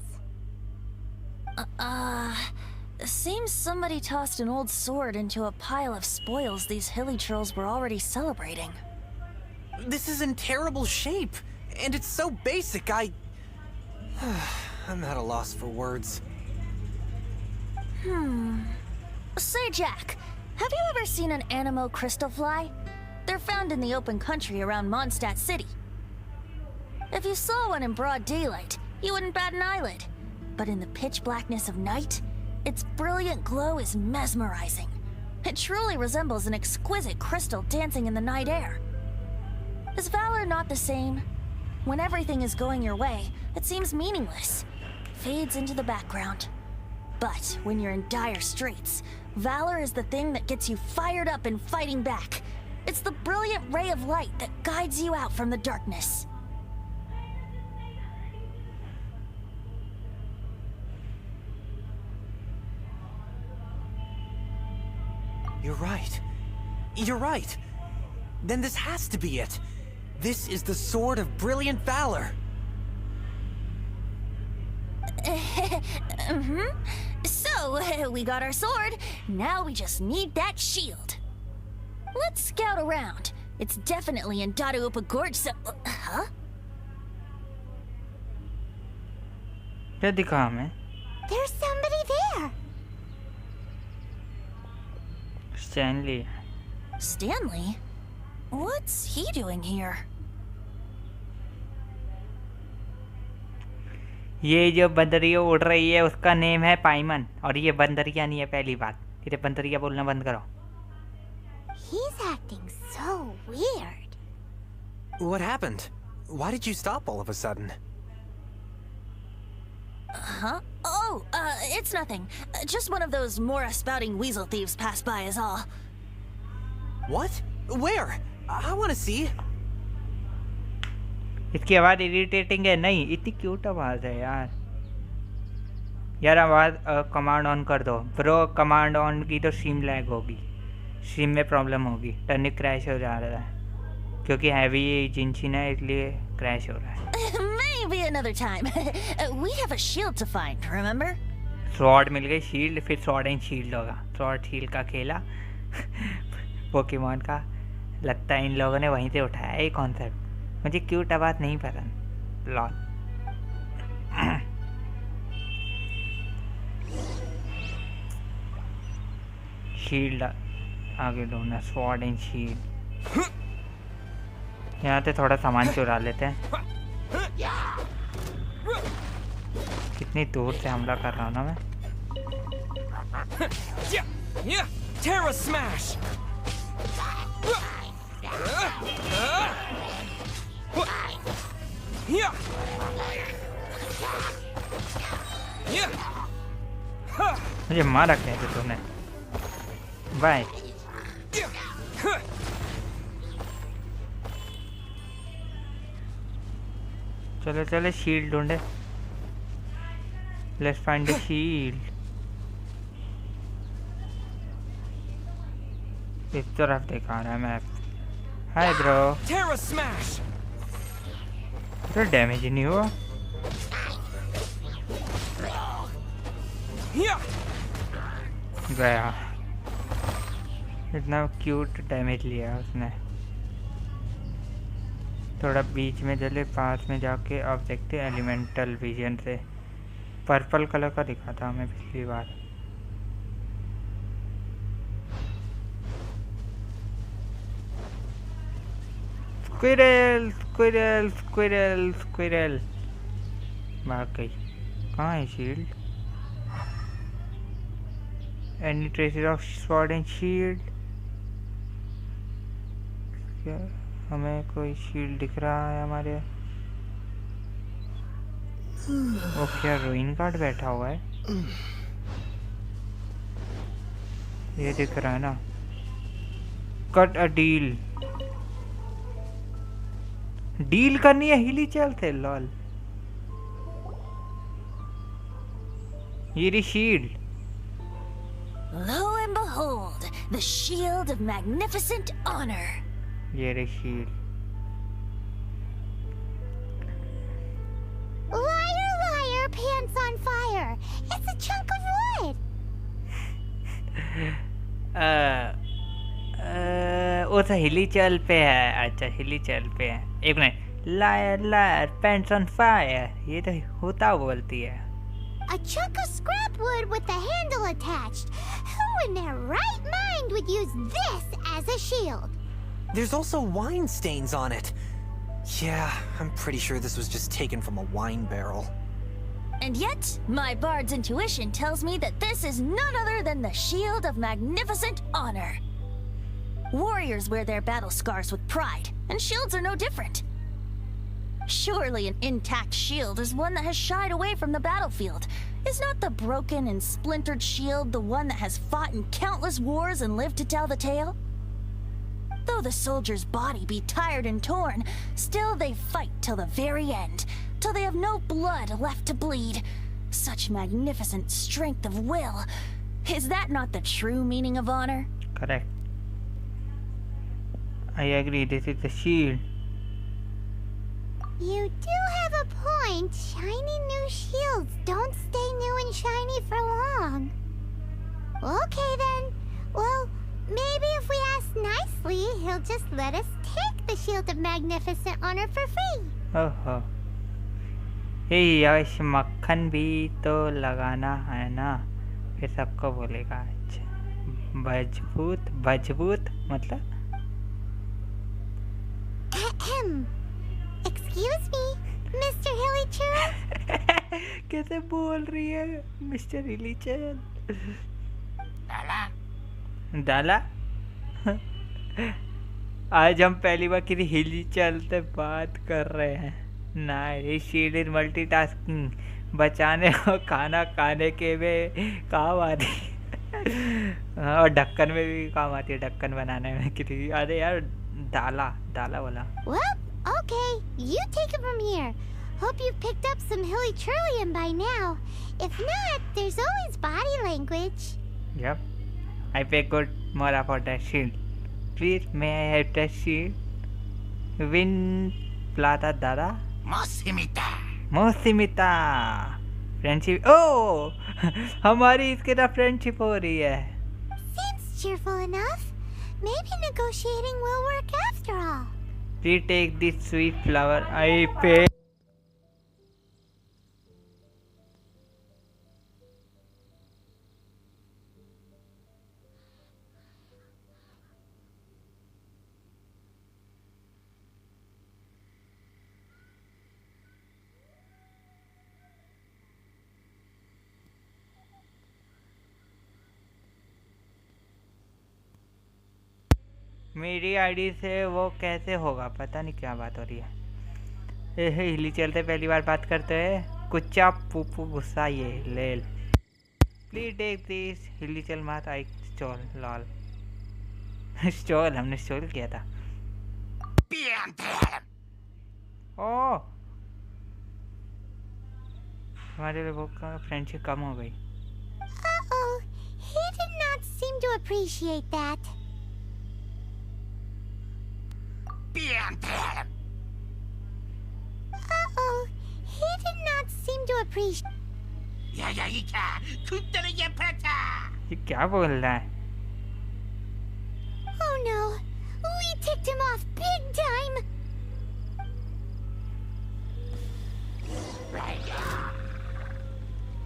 Seems somebody tossed an old sword into a pile of spoils these hilly trolls were already celebrating. This is in terrible shape, and it's so basic, I'm at a loss for words. Say, Jack, have you ever seen an Anemo crystal fly? They're found in the open country around Mondstadt City. If you saw one in broad daylight, you wouldn't bat an eyelid. But in the pitch blackness of night, its brilliant glow is mesmerizing. It truly resembles an exquisite crystal dancing in the night air. Is valor not the same? When everything is going your way, it seems meaningless. Fades into the background. But when you're in dire straits, valor is the thing that gets you fired up and fighting back. It's the brilliant ray of light that guides you out from the darkness. You're right. You're right. Then this has to be it. This is the Sword of Brilliant Valor. So, we got our sword. Now we just need that shield. Let's scout around. It's definitely in Darupa Gorge, so... Huh? क्या दिखा हमें? There's somebody there. Stanley. Stanley? What's he doing here? ये जो बंदरिया उड़ रही है उसका name है पाइमन और ये बंदरिया नहीं है पहली बात. इसे बंदरिया बोलना बंद करो. He's acting so weird. What happened? Why did you stop all of a sudden? Huh? Oh, it's nothing. Just one of those Mora spouting weasel thieves passed by is all. What? Where? I want to see. इसकी आवाज़ irritating है. नहीं, इतनी cute आवाज़ है यार. यार आवाज़ कमांड ऑन कर दो ब्रो. कमांड ऑन की तो स्ट्रीम लैग होगी. स्ट्रीम में प्रॉब्लम होगी. टर्निक क्रैश हो जा रहा है क्योंकि हैवी जिंशिन है इसलिए क्रैश हो रहा है. Maybe another time. We have a shield to find, remember? Sword मिल गई. शील्ड फिर स्वॉर्ड एंड शील्ड होगा. स्वॉर्ड शील्ड का खेला पोकेमॉन का. लगता है इन लोगों ने वहीं से उठाया है ये कॉन्सेप्ट. मुझे क्यूट आवाज़ नहीं पसंद. लॉल. शील्ड आगे ढूंढना. Sword and shield. यहाँ से थोड़ा सामान चुरा लेते हैं. कितनी दूर से हमला कर रहा हूँ ना मैं. Terra Smash! मुझे मारा कैसे तूने. बाय. चलो चलो शील्ड ढूंढे. Let's find the shield. इस तरफ दिखा रहा है map. Hi bro. Terra Smash! तो डैमेज ही नहीं हुआ. गया. इतना क्यूट डैमेज लिया उसने. थोड़ा बीच में चले पास में जाके. अब देखते हैं एलिमेंटल विजन से. पर्पल कलर का दिखा था हमें पिछली बार. Squirrel squirrel squirrel squirrel. भाग गई. कहाँ है shield? Any traces of sword and shield. क्या हमें कोई शील्ड दिख रहा है हमारे? वो क्या रूइन कार्ड बैठा हुआ है? ये दिख रहा है ना. Cut a deal. डील करनी है हिली चलते. लॉल. ये shield. Lo and behold, the shield of magnificent honor. ये shield. Liar, liar, pants on fire. It's a chunk of wood. वो तो हिली चल पे है. अच्छा हिली चल पे है. एक minute. Liar liar pants on fire, ये तो होता बोलती है। A chunk of scrap wood with a handle attached. Who in their right mind would use this as a shield? There's also wine stains on it. Yeah, I'm pretty sure this was just taken from a wine barrel. And yet, my bard's intuition tells me that this is none other than the Shield of Magnificent Honor. Warriors wear their battle scars with pride, and shields are no different. Surely an intact shield is one that has shied away from the battlefield. Is not the broken and splintered shield the one that has fought in countless wars and lived to tell the tale? Though the soldier's body be tired and torn, still they fight till the very end, till they have no blood left to bleed. Such magnificent strength of will. Is that not the true meaning of honor? Correct. I agree, this is the shield. You do have a point. Shiny new shields don't stay new and shiny for long. Okay then. Well, maybe if we ask nicely, he'll just let us take the Shield of Magnificent Honor for free. ओहो, ये यश मक्खन भी तो लगाना है ना, फिर सबको बोलेगा। अच्छा, मजबूत मजबूत मतलब Excuse me, Mr. Hillychurl? कैसे बोल रही है मिस्टर हिलीचल? डाला आज हम पहली बार किसी हिलीचल से बात कर रहे हैं। नाइस, शील्ड इज मल्टीटास्किंग, बचाने और खाना खाने के में काम आती है और ढक्कन में भी काम आती है, ढक्कन बनाने में किसी। अरे यार डाला डाला बोला। Well, okay, you take it from here. Hope you've picked up some Hillychurlian by now. If not, there's always body language. Yep, I pay good more for that shield. Please, may I have that shield? Win plata dada? मोसिमिता friendship. ओ हमारी इसके साथ friendship हो रही है। Seems cheerful enough. Maybe negotiating will work after all. Please take this sweet flower. I pay. मेरी ID से वो कैसे होगा, पता नहीं क्या बात हो रही है। हिली चलते पहली बार बात करते हैं। कुच्चा पुपू गुस्सा ये लेल। Please take this. हिली चल मात आई स्टॉल लॉल। स्टॉल हमने स्टॉल किया था। ओ हमारे लोगों का फ्रेंडशिप कम हो गई। Uh-oh, he did not seem to appreciate that. Uh-oh, he did not seem to appreciate. ये क्या बोल रहा है? Oh no, we ticked him off big time.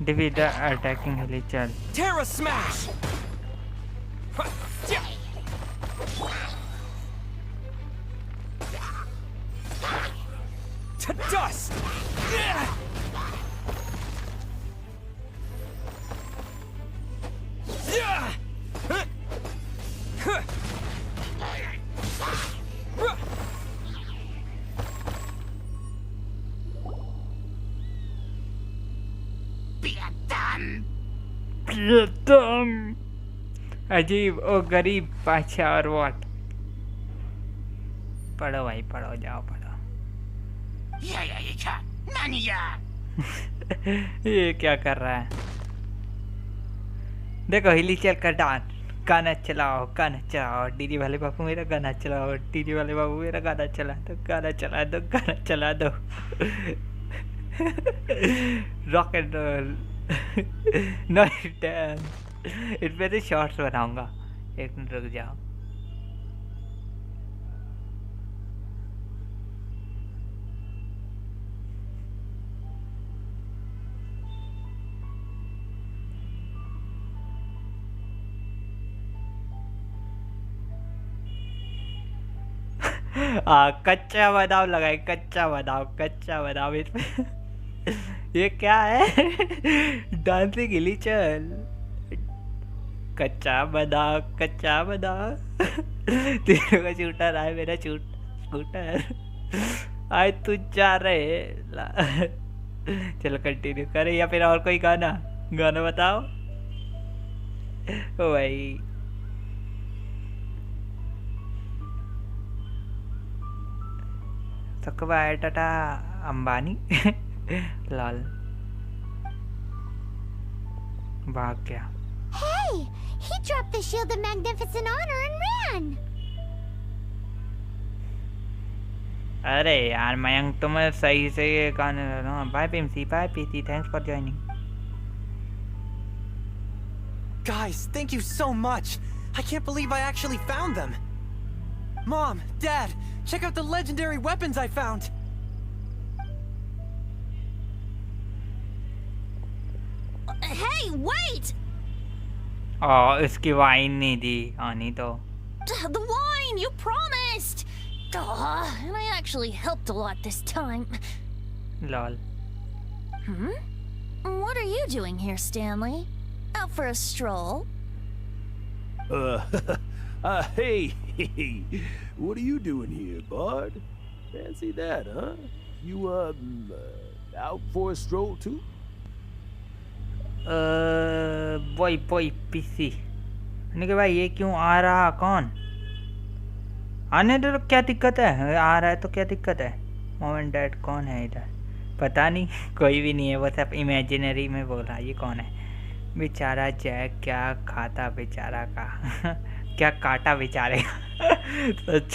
Defeat the attacking Hilichurl. Terra Smash! To dust! अजीब ओ गरीब बादशाह और what. पढ़ो भाई पढ़ो, जाओ पढ़ो। ये क्या कर रहा है? देखो हिलीचल का डांस। गाना चलाओ गाना चलाओ, डीडी वाले बाबू मेरा गाना चलाओ, डीडी वाले बाबू मेरा गाना चला दो, गाना चला दो, गाना चला दो। Rock and roll. Night dance. इस पे तो शॉर्ट्स बनाऊंगा। एक मिनट रुक जाओ। कच्चा बादाम लगाए, कच्चा बादाम इसमें। ये क्या है? डांसिंग हिली चल। कच्चा बादाम। तेरे का शूटर आए, मेरा स्कूटर आज तू जा रहे चलो कंटिन्यू करें या फिर और कोई गाना बताओ। ओ भाई सकवा है टाटा अंबानी। लाल भाग गया। Hey! He dropped the shield of magnificent honor and ran! अरे यार मयंक तुम सही से ये गाने ना। बाय पिमसी, बाय पीसी, thanks for joining. Guys, thank you so much! I can't believe I actually found them! Mom, Dad, check out the legendary weapons I found! Hey, wait! इसकी वाइन नहीं दी आनी तो। The wine, you promised! And I actually helped a lot this time. Lol. What are you doing here, Stanley? Out for a stroll? Hey, what are you doing here, Bard? Fancy that, huh? You, out for a stroll too? boy PC. मैंने कहा भाई ये क्यों आ रहा? कौन आने दो, क्या दिक्कत है? आ रहा है तो क्या दिक्कत है? मॉम एंड डैड कौन है इधर? पता नहीं, कोई भी नहीं है, वो सब इमेजिनरी में बोल रहा है। ये कौन है? बेचारा जैक क्या खाता बेचारा का। क्या काटा बेचारे का। सच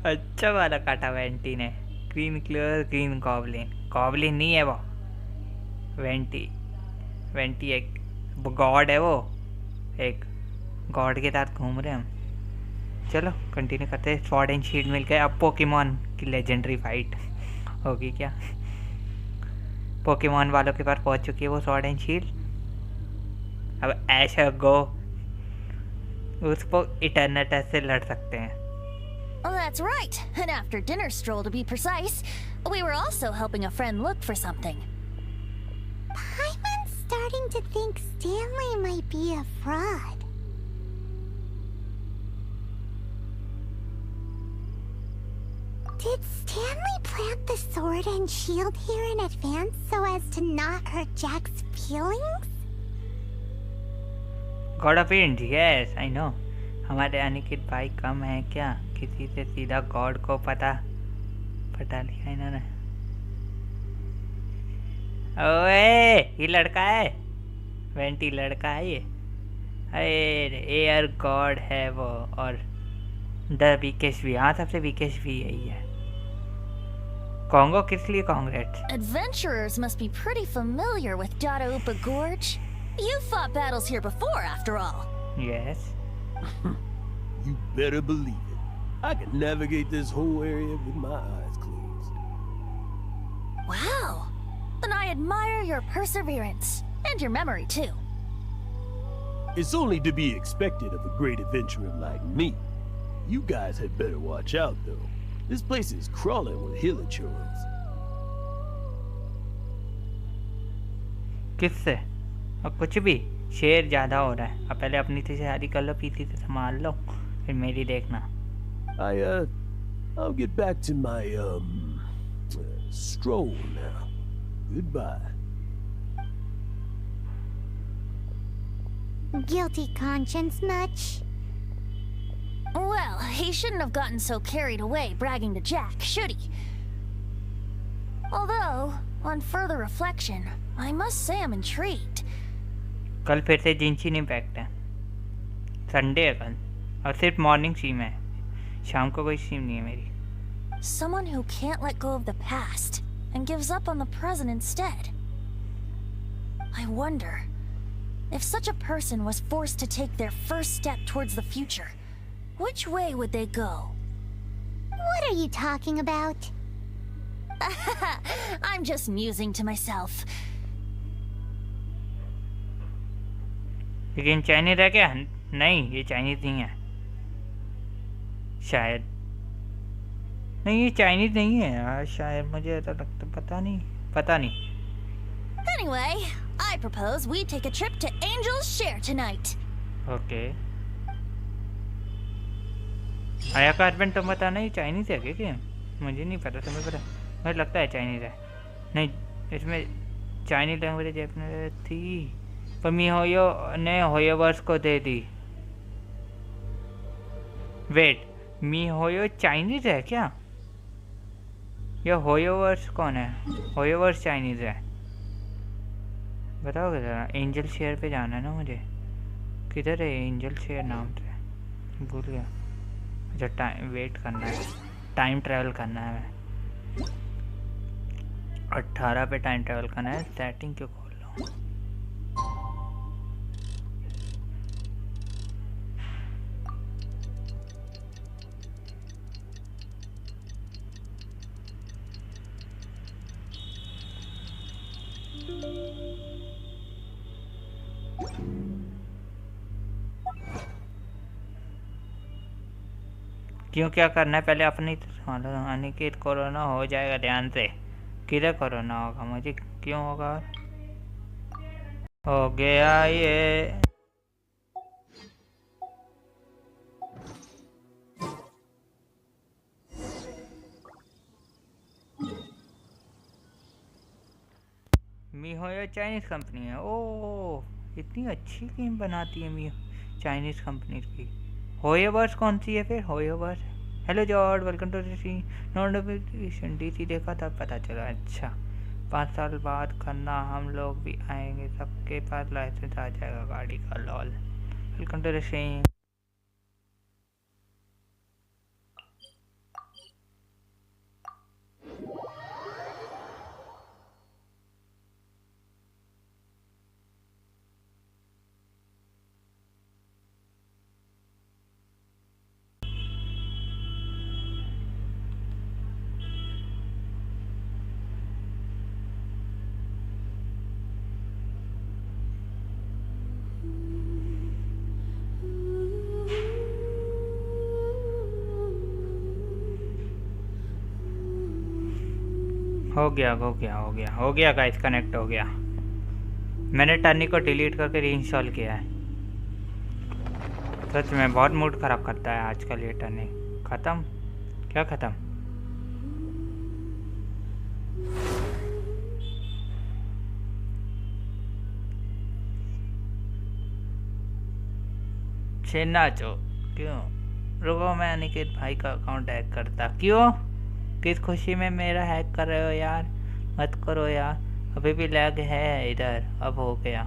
अच्छा वाला काटा वेंटी ने। ग्रीन क्लियर, ग्रीन गॉब्लिन नहीं है वो, वेंटी एक गॉड है वो, एक गॉड के साथ घूम रहे हम। चलो कंटिन्यू करते हैं। स्वॉर्ड एंड शील्ड मिल गए। अब पोकेमॉन की लेजेंडरी फाइट होगी क्या? पोकेमॉन वालों के पास पहुंच चुकी है वो स्वॉर्ड एंड शील्ड। अब ऐशा गो उसको इटर्नेटस से लड़ सकते हैं। Oh, that's right. An after dinner stroll to be precise. We were also helping a friend look for something. Paimon's starting to think Stanley might be a fraud. Did Stanley plant the sword and shield here in advance so as to not hurt Jack's feelings? God of end, yes I know. हमारे अनिकेत भाई कम है क्या? किसी से सीधा God को पता लिया इन्होंने। ओए ये लड़का है, वेंटी लड़का है ये। अरे एयर गॉड है वो, और द वीकेस्ट भी। हाँ सबसे वीकेस्ट भी यही है। कॉन्गो किस लिए congrats? Adventurers must be pretty familiar with Dadaupa Gorge. You've fought battles here before, after all. Yes. You better believe it. I can navigate this whole area with my eyes closed. Wow. Then I admire your perseverance. And your memory, too. It's only to be expected of a great adventurer like me. You guys had better watch out, though. This place is crawling with hilichurls. किससे? और कुछ भी शेर ज़्यादा हो रहा है। अब पहले अपनी से शादी कर लो, पीसी से संभाल लो, फिर मेरी देखना। I'll get back to my, stroll now. Goodbye. Guilty conscience much? Well, he shouldn't have gotten so carried away bragging to Jack, should he? Although, on further reflection, I must say I'm intrigued. कल फिर से जिंशिन impact है। Sunday है कल, और सिर्फ morning stream है, शाम को कोई स्ट्रीम नहीं है मेरी। Someone who can't let go of the past and gives up on the present instead. I wonder, if such a person was forced to take their first step towards the future, which way would they go? What are you talking about? I'm just musing to myself. लेकिन Chinese है क्या? नहीं, ये Chinese नहीं है शायद। नहीं ये चाइनीज नहीं है यार शायद, मुझे ऐसा लगता, पता नहीं। Anyway, I propose we take a trip to Angel's Share tonight. Okay आया का हस्बैंड तो पता नहीं चाइनीज है क्या? मुझे नहीं पता, तुम्हें पता? मुझे लगता है चाइनीज है। नहीं इसमें चाइनीज लैंग्वेज अपने थी पर मी होयो ने होयोवर्स को दे दी। वेट मी होयो चाइनीज है क्या? या होयोवर्स कौन है? होयोवर्स चाइनीज है, बताओगे ज़रा। एंजल शेयर पे जाना है ना मुझे, किधर है एंजल शेयर नाम से, भूल गया। अच्छा टाइम वेट करना है, टाइम ट्रैवल करना है। मैं 18 पे टाइम ट्रैवल करना है। सेटिंग क्यों खोल रहा हूँ? क्यों क्या करना है पहले अपनी अनिकेत कोरोना हो जाएगा ध्यान से। किधर कोरोना होगा मुझे, क्यों होगा? हो गया ये। मीहो चाइनीज कंपनी है। ओह इतनी अच्छी गेम बनाती है मीहो चाइनीज कंपनी की। होयोवर्स कौन सी है फिर? HoYoverse. Hello George welcome to see notification DC देखा था पता चला। अच्छा 5 साल बाद करना, हम लोग भी आएंगे, सबके पास लाइसेंस आ जाएगा गाड़ी का। लॉल वेलकम टू सी। हो गया गाइस, कनेक्ट हो गया। मैंने टर्नी को डिलीट करके रीइंस्टॉल किया है। सच में बहुत मूड ख़राब करता है आजकल ये टर्नी। ख़त्म? क्या ख़त्म? नाचो क्यों? रुको मैं अनिकेत भाई का अकाउंट हैक करता। क्यों? किस खुशी में मेरा हैक कर रहे हो यार? मत करो यार, अभी भी लैग है इधर। अब हो गया।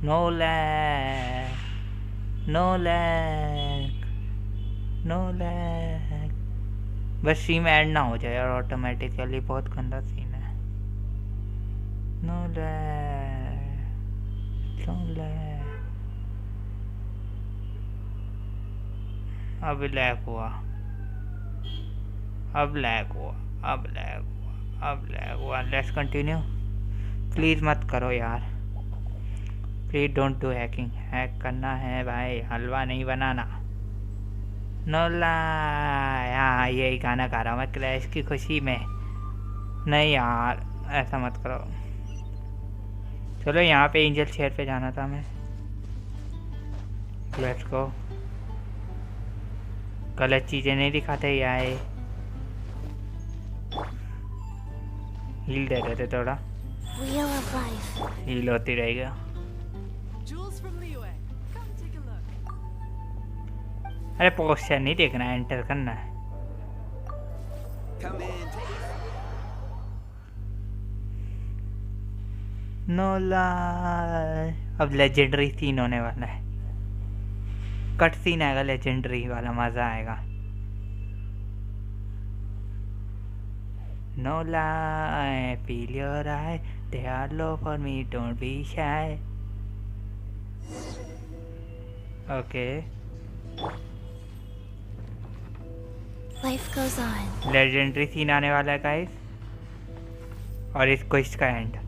No lag no lag no lag. बस स्ट्रीम ऐड ना हो जाए यार ऑटोमेटिकली, बहुत गंदा सीन है। No lag no lag. अब लैग हुआ, अब लैग हुआ, अब लैग हुआ, अब लैग हुआ। Let's continue. प्लीज़ मत करो यार, please don't do hacking. Hack करना है भाई, हलवा नहीं बनाना। नोला यहाँ यही गाना गा रहा हूँ मैं क्रैश की खुशी में। नहीं यार ऐसा मत करो। चलो यहाँ पे एंजल शेयर पे जाना था मैं। Let's go. गलत चीज़ें नहीं दिखाते यार। हील दे देते थोड़ा, हील होती रहेगा। अरे पोस्टर नहीं देखना है, एंटर करना है। नोला अब लेजेंडरी सीन होने वाला है, कट सीन आएगा लेजेंडरी वाला, मजा आएगा। No lie, feel your eye. They are low for me, don't be shy. Okay. Life goes on. Legendary scene आने वाला है गाइस, और इस क्वेस्ट का एंड।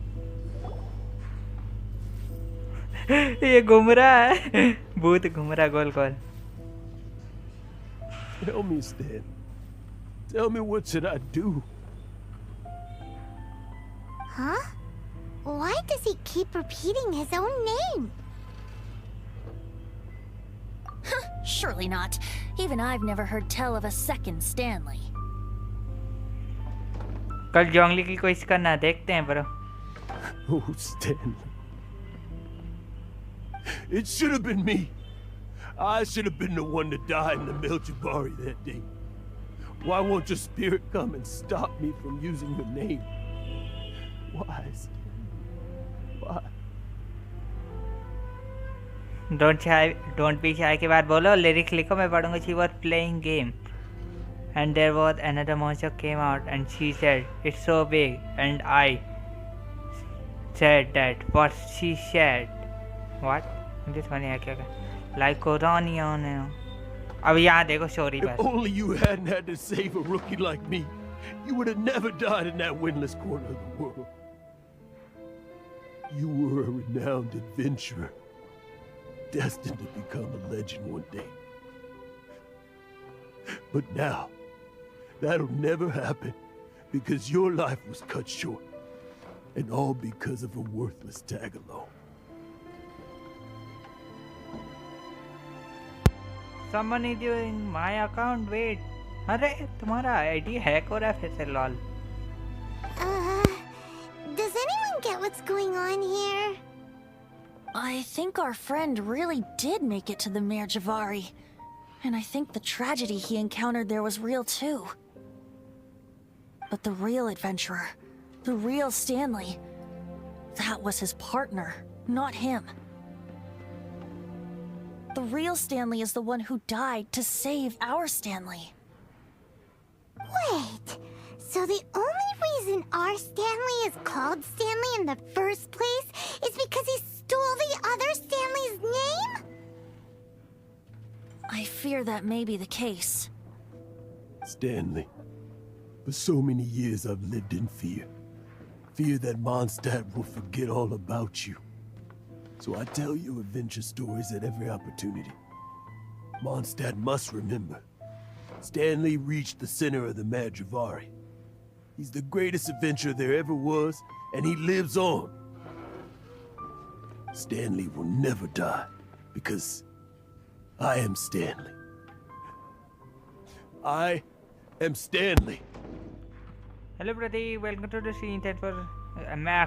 ये घूम रहा है, भूत घूम रहा गोल गोल। Tell me, Stan, Tell me, what should I do? Huh? Why does he keep repeating his own name? Surely not. Even I've never heard tell of a second Stanley. कल जोंगली की कोशिश करना देखते हैं bro. Oh, Stanley. It should have been me. I should have been the one to die in the Meljabari that day. Why won't your spirit come and stop me from using your name? Why, Stanley? Why? Don't be shy के बाद बोलो. Lyrics लिखो, मैं पढ़ूंगा. She was playing game and there was another monster came out and she said it's so big and I said that what she said. What? This funny है क्या? Like Coronion. अब यहाँ देखो story If बस. only you hadn't had to save a rookie like me, you would have never died in that windless corner of the world. You were a renowned adventurer, destined to become a legend one day. But now, that'll never happen because your life was cut short, and all because of a worthless tag-along. Someone is using my account. Wait. अरे तुम्हारा ID hack हो रहा है फिर से lol. Does anyone get what's going on here? I think our friend really did make it to the Mare Javari. And I think the tragedy he encountered there was real too. But the real adventurer, the real Stanley, that was his partner, not him. The real Stanley is the one who died to save our Stanley. Wait, so the only reason our Stanley is called Stanley in the first place is because he stole the other Stanley's name? I fear that may be the case. Stanley, for so many years I've lived in fear. Fear that Mondstadt will forget all about you. So I tell you adventure stories at every opportunity. Mondstadt must remember. Stanley reached the center of the Mare Javari. He's the greatest adventurer there ever was, and he lives on. Stanley will never die, because I am Stanley. I am Stanley. Hello Pradeep, welcome to the scene that for मैं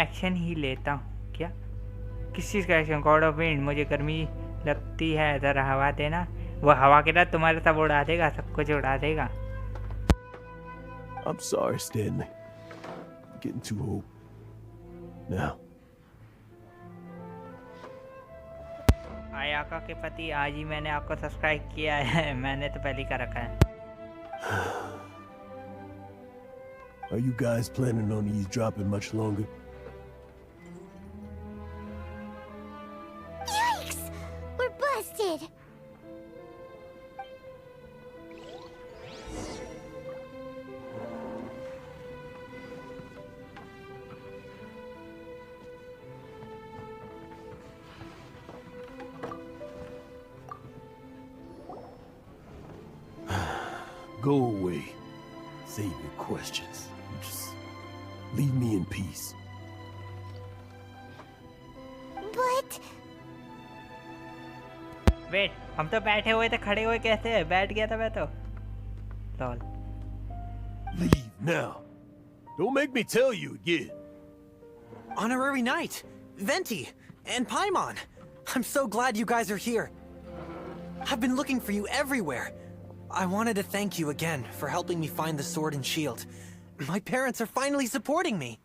action ही लेता हूँ. क्या? किस चीज़ का action? God of wind. मुझे गर्मी लगती है, ज़रा हवा देना. वो हवा के साथ तुम्हारे सब उड़ा देगा, सब कुछ उड़ा देगा. I'm sorry, Stanley. I'm getting too old. Now. आयाका के पति, आज ही मैंने आपको सब्सक्राइब किया है. मैंने तो पहले कर रखा है. Are you guys planning on eavesdropping much longer? Yikes! We're busted! Go away. Save your questions. Just leave me in peace. But... wait, हम तो बैठे हुए थे, खड़े हुए कैसे? बैठ गया था मैं तो. Lol. Leave now. Don't make me tell you again. Honorary Knight, Venti, and Paimon. I'm so glad you guys are here. I've been looking for you everywhere. I wanted to thank you again for helping me find the sword and shield. My parents are finally supporting me.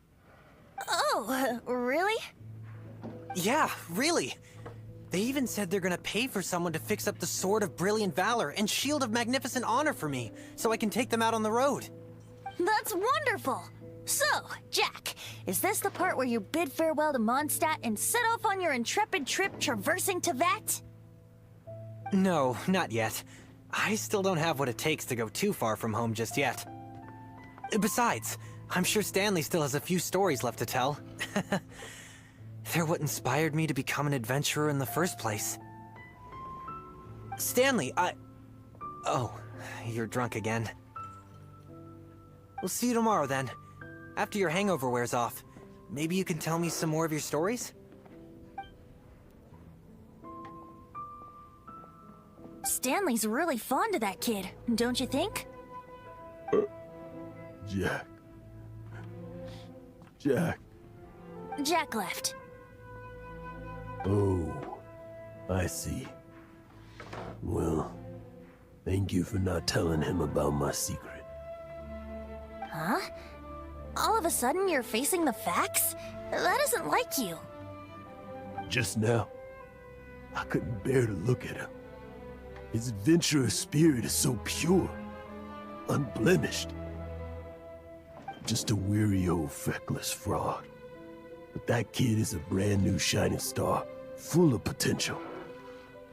Oh, really? Yeah, really. They even said they're gonna pay for someone to fix up the Sword of Brilliant Valor and Shield of Magnificent Honor for me, so I can take them out on the road. That's wonderful! So, Jack, is this the part where you bid farewell to Mondstadt and set off on your intrepid trip traversing Tevat? No, not yet. I still don't have what it takes to go too far from home just yet. Besides, I'm sure Stanley still has a few stories left to tell. They're what inspired me to become an adventurer in the first place. Stanley, Oh, you're drunk again. We'll see you tomorrow then. After your hangover wears off, maybe you can tell me some more of your stories? Stanley's really fond of that kid, don't you think? Jack. Jack. Jack left. Oh, I see. Well, thank you for not telling him about my secret. Huh? All of a sudden you're facing the facts? That isn't like you. Just now, I couldn't bear to look at him. His adventurous spirit is so pure, unblemished. Just a weary old feckless fraud. But that kid is a brand new shining star, full of potential.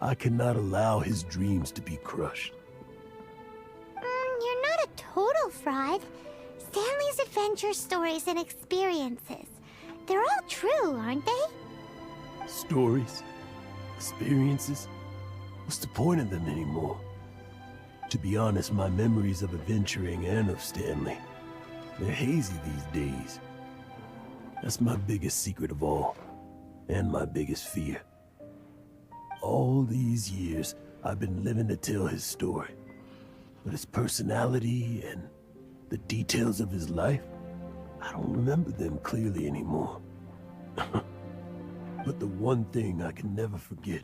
I cannot allow his dreams to be crushed. You're not a total fraud. Stanley's adventure stories and experiences. They're all true, aren't they? Stories? Experiences? What's the point of them anymore? To be honest, my memories of adventuring and of Stanley, they're hazy these days. That's my biggest secret of all, and my biggest fear. All these years, I've been living to tell his story. But his personality and the details of his life, I don't remember them clearly anymore. But the one thing I can never forget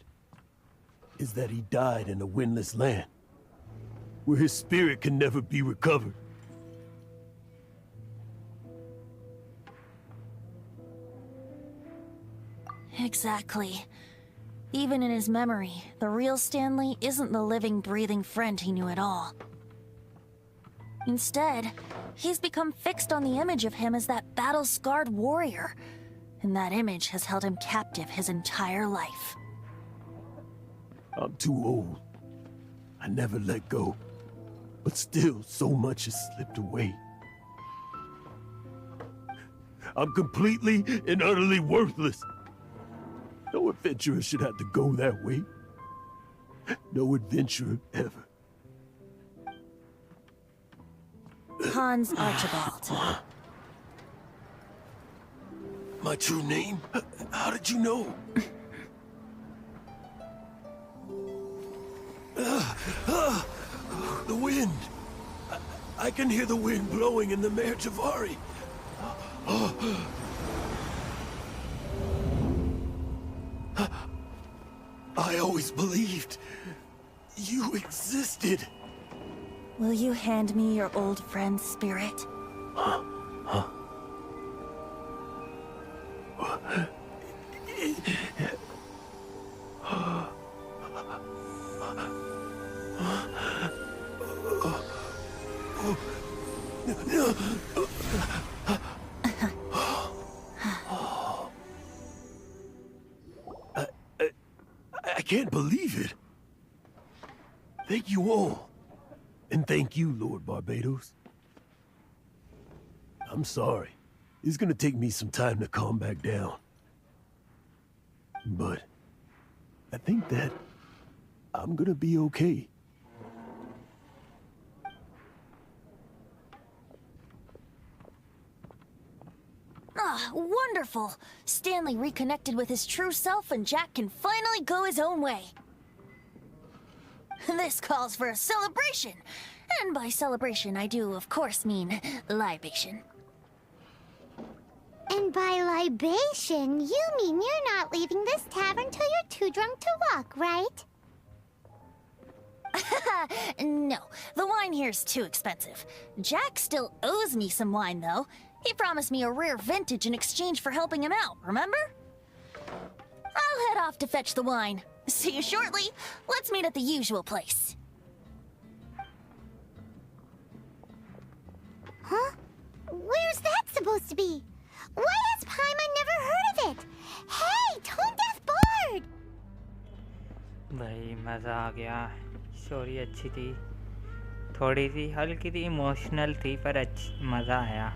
is that he died in a windless land, where his spirit can never be recovered. Exactly. Even in his memory, the real Stanley isn't the living, breathing friend he knew at all. Instead, he's become fixed on the image of him as that battle-scarred warrior, and that image has held him captive his entire life. I'm too old. I never let go. But still, so much has slipped away. I'm completely and utterly worthless. No adventurer should have to go that way. No adventurer ever. Hans Archibald. My true name? How did you know? The wind. I can hear the wind blowing in the Mare Javari. I always believed you existed. Will you hand me your old friend's spirit? I can't believe it. Thank you all. And thank you, Lord Barbatos. I'm sorry. It's gonna take me some time to calm back down. But I think that I'm gonna be okay. Ah, wonderful! Stanley reconnected with his true self and Jack can finally go his own way. This calls for a celebration. And by celebration, I do, of course, mean libation. And by libation, you mean you're not leaving this tavern till you're too drunk to walk, right? No, the wine here's too expensive. Jack still owes me some wine, though. He promised me a rare vintage in exchange for helping him out, remember? I'll head off to fetch the wine. See you shortly. Let's meet at the usual place. Huh? Where's that supposed to be? Why has Paimon never heard of it? Hey, Tone Deaf Bard! भाई मज़ा आ गया. Story अच्छी थी, थोड़ी सी हल्की थी, emotional थी, पर मज़ा आया.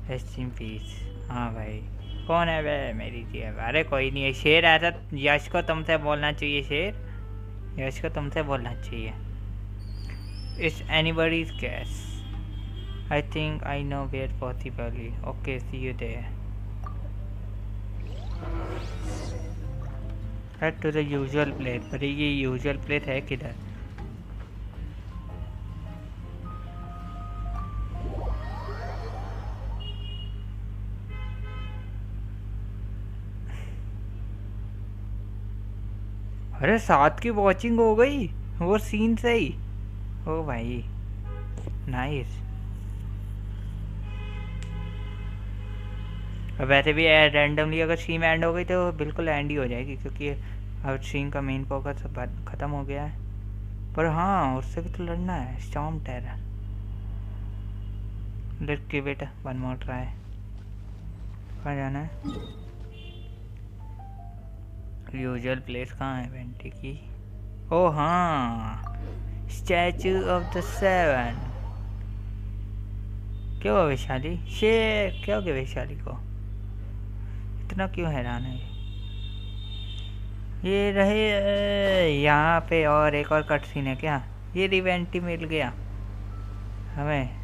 Rest in peace. हाँ भाई, कौन है वे? मेरी जीव. अरे कोई नहीं है. शेर ऐसा यश को तुमसे बोलना चाहिए. शेर यश को तुमसे बोलना चाहिए. It's anybody's guess. I think I know where possibly. Okay, see you there. Head to the usual place. पर ये usual place है किधर? अरे साथ की वॉचिंग हो गई वो सीन से ही। ओ भाई नाइस। वैसे भी रैंडमली अगर स्ट्रीम एंड हो गई तो बिल्कुल एंड ही हो जाएगी क्योंकि अब स्ट्रीम का मेन फोकस ख़त्म हो गया है। पर हाँ उससे भी तो लड़ना है। Storm terror. Let's give it one more try. कहाँ जाना है? यूजुअल प्लेस कहाँ है वेंटी की? ओ हाँ स्टैचू ऑफ द सेवन। क्यों हो वैशाली? शेर क्या हो गया वैशाली को? इतना क्यों हैरान है? ये रहे यहाँ पे और एक और कट सीन है क्या? ये रिवेंटी मिल गया हमें।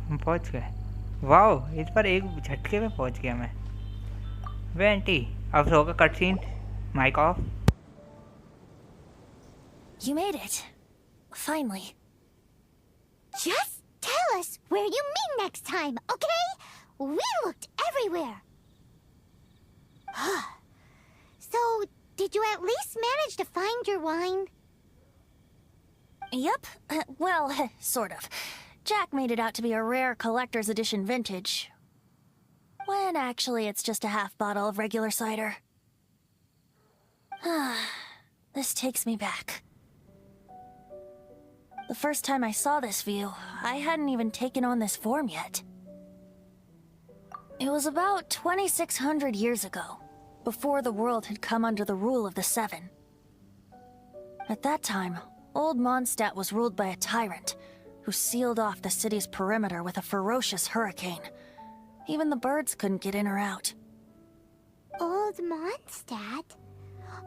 हम पहुँच गए। वाह इस पर एक झटके में पहुँच गया मैं। वेंटी अब होगा cut scene. Mic off. You made it. Finally. Just tell us where you meet next time, okay? We looked everywhere. So, did you at least manage to find your wine? Yep. Well, sort of. Jack made it out to be a rare collector's edition vintage. When actually it's just a half bottle of regular cider. This takes me back. The first time I saw this view, I hadn't even taken on this form yet. It was about 2,600 years ago, before the world had come under the rule of the Seven. At that time, old Mondstadt was ruled by a tyrant, who sealed off the city's perimeter with a ferocious hurricane. Even the birds couldn't get in or out. Old Mondstadt?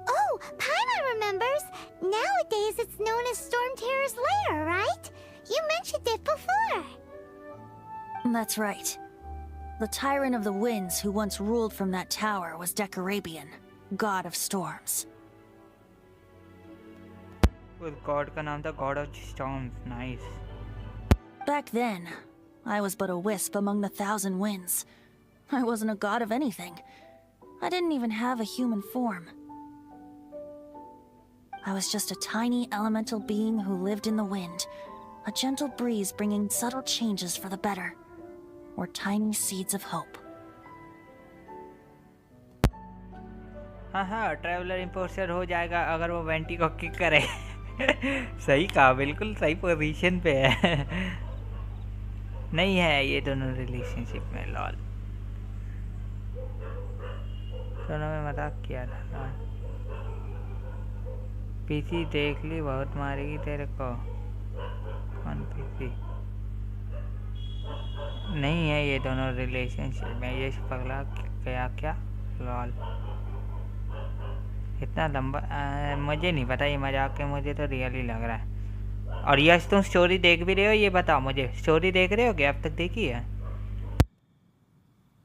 Oh, Paane remembers! Nowadays it's known as Storm Terror's lair, right? You mentioned it before. That's right. The Tyrant of the Winds who once ruled from that tower was Decorabian, god of storms. उस God का नाम था God of storms. Nice. Back then, I was but a wisp among the thousand winds. I wasn't a god of anything. I didn't even have a human form. I was just a tiny elemental being who lived in the wind, a gentle breeze bringing subtle changes for the better, or tiny seeds of hope. हाँ हाँ traveller impostor हो जाएगा अगर वो vanity को kick करे। सही कहा बिल्कुल सही पोजीशन पे है। नहीं है ये दोनों रिलेशनशिप में। लॉल दोनों में मजाक किया था लॉल। पीसी देख ली बहुत मारेगी तेरे को। कौन पीसी? नहीं है ये दोनों रिलेशनशिप में। ये पगला गया क्या? लॉल इतना लंबा मुझे नहीं पता ये मजाक है। मुझे तो रियली लग रहा है। और यश तुम स्टोरी देख भी रहे हो? ये बताओ मुझे स्टोरी देख रहे हो क्या? अब तक देखी है?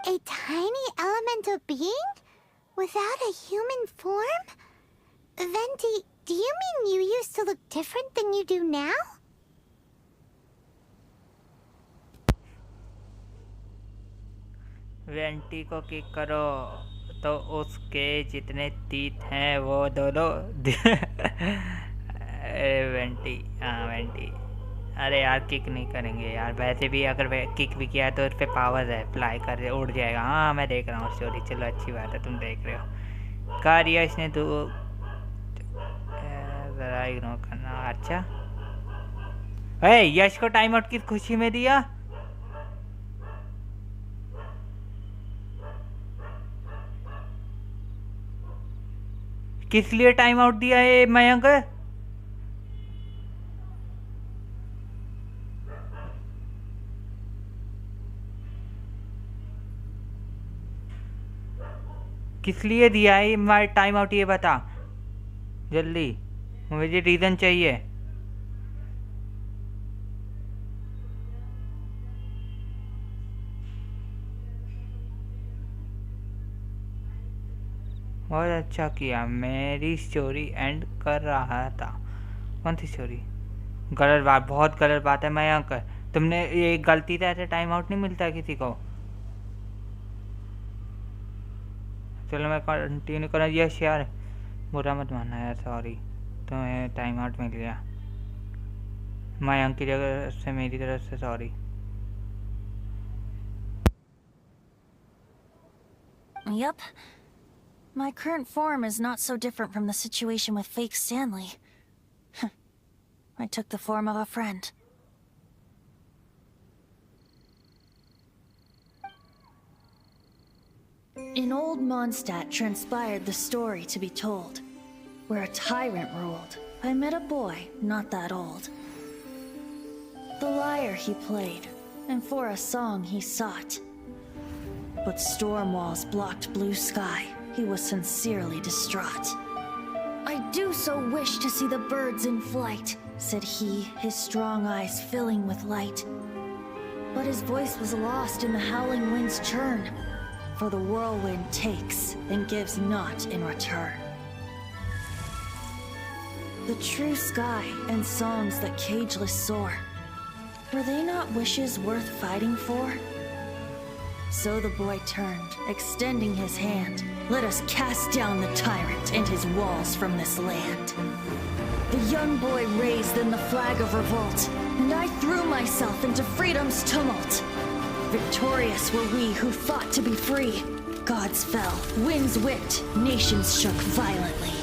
A tiny elemental being? Without a human form? Venti, do you mean you used to look different than you do now? Vanity को किक करो तो उसके जितने तीत हैं वो दोनों। वेंटी हाँ वेंटी। अरे यार किक नहीं करेंगे यार। वैसे भी अगर किक भी किया तो उस पर पावर है फ्लाई कर उड़ जाएगा। हाँ मैं देख रहा हूँ स्टोरी। चलो अच्छी बात है तुम देख रहे हो। कार्य इसने तो ज़रा इग्नोर करना। अच्छा यश को टाइम आउट किस खुशी में दिया? किस लिए टाइम आउट दिया है मयंक? किस लिए दिया है मैं टाइम आउट, ये बता जल्दी, मुझे रीज़न चाहिए। बहुत अच्छा किया, मेरी स्टोरी एंड कर रहा था। कौन सी स्टोरी? गलत बात, बहुत गलत बात है मयंक, तुमने ये गलती से ऐसे टाइम आउट नहीं मिलता है किसी को। चलो मैं कंटिन्यू करूँ। यस यार, बुरा मत मानना यार, सॉरी तुम्हें टाइम आउट मिल गया, मयंक की जगह से मेरी तरफ से sorry. Yup. My current form is not so different from the situation with fake Stanley. I took the form of a friend. In old Mondstadt transpired the story to be told, where a tyrant ruled. I met a boy not that old. The lyre he played, and for a song he sought. But storm walls blocked blue sky. He was sincerely distraught. I do so wish to see the birds in flight, said he, his strong eyes filling with light. But his voice was lost in the howling wind's churn, for the whirlwind takes and gives not in return. The true sky and songs that cageless soar, were they not wishes worth fighting for? So the boy turned, extending his hand. Let us cast down the tyrant and his walls from this land. The young boy raised then the flag of revolt, and I threw myself into freedom's tumult. Victorious were we who fought to be free. Gods fell, winds whipped, nations shook violently.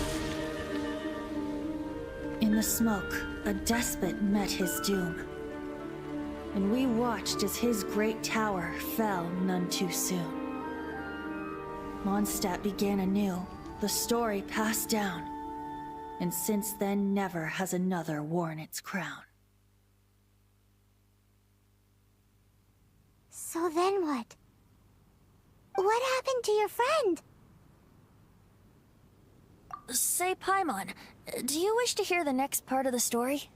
In the smoke, a despot met his doom. And we watched as his great tower fell none too soon. Mondstadt began anew, the story passed down, and since then never has another worn its crown. So then what? What happened to your friend? Say, Paimon, do you wish to hear the next part of the story?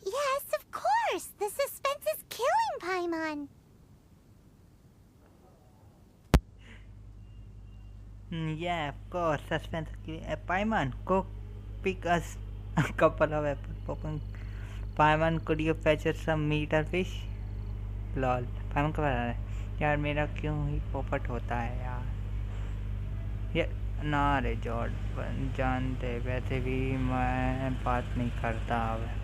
Yes, of course! The suspense is killing Paimon! Yeah, of course, suspense. Paimon, go pick us a couple of apples. Paimon, could you fetch us some meat or fish? Lol, Paimon कब आ रहा है यार, मेरा क्यों ही पोपट होता है यार ये ना रे जॉर्ड जानते, वैसे भी मैं बात नहीं करता वैसे।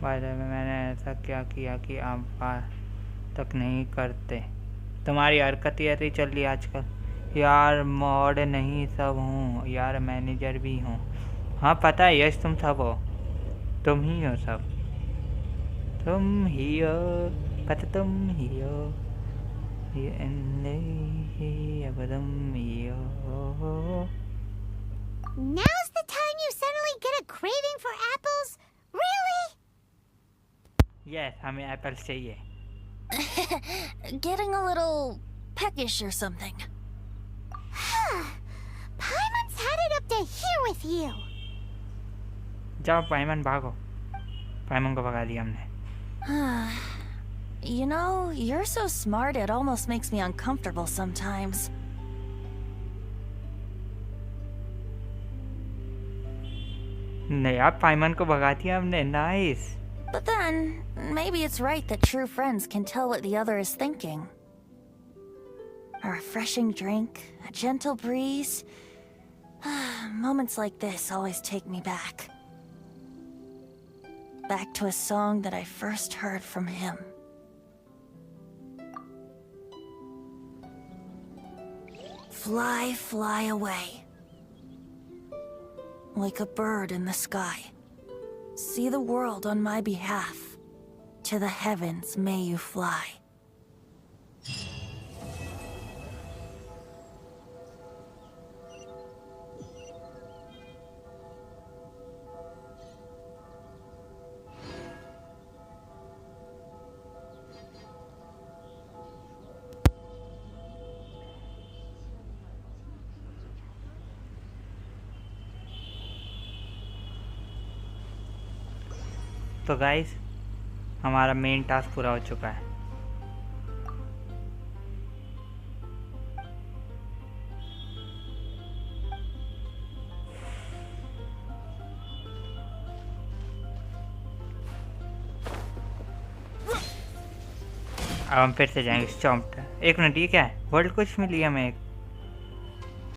बाय द वे, मैंने ऐसा क्या किया कि आप बात तक नहीं करते? तुम्हारी हरकत ही ऐसी चल रही आजकल यार। मॉड नहीं सब हूँ यार, मैनेजर भी हूँ। हाँ पता है यश, तुम सब हो, तुम ही हो सब, तुम ही हो, पता तुम ही हो, अब तुम ही हो। Now's the time you suddenly get a craving for apples? Really? Yes, हमें एप्पल्स चाहिए। Getting a little peckish or something. Paimon's had it up to here with you. जाओ पाइमन, भागो। पाइमन को भगा दिया हमने। You know, you're so smart it almost makes me uncomfortable sometimes. नहीं यार, पाइमन को भगा दिया हमने, nice. But then, maybe it's right that true friends can tell what the other is thinking. A refreshing drink, a gentle breeze. Moments like this always take me back. Back to a song that I first heard from him. Fly, fly away. Like a bird in the sky. See the world on my behalf. To the heavens may you fly. तो guys हमारा main task पूरा हो चुका है। अब हम फिर से जाएंगे स्टॉम्प। एक मिनट, ये क्या है? वर्ल्ड कुछ मिली हमें एक।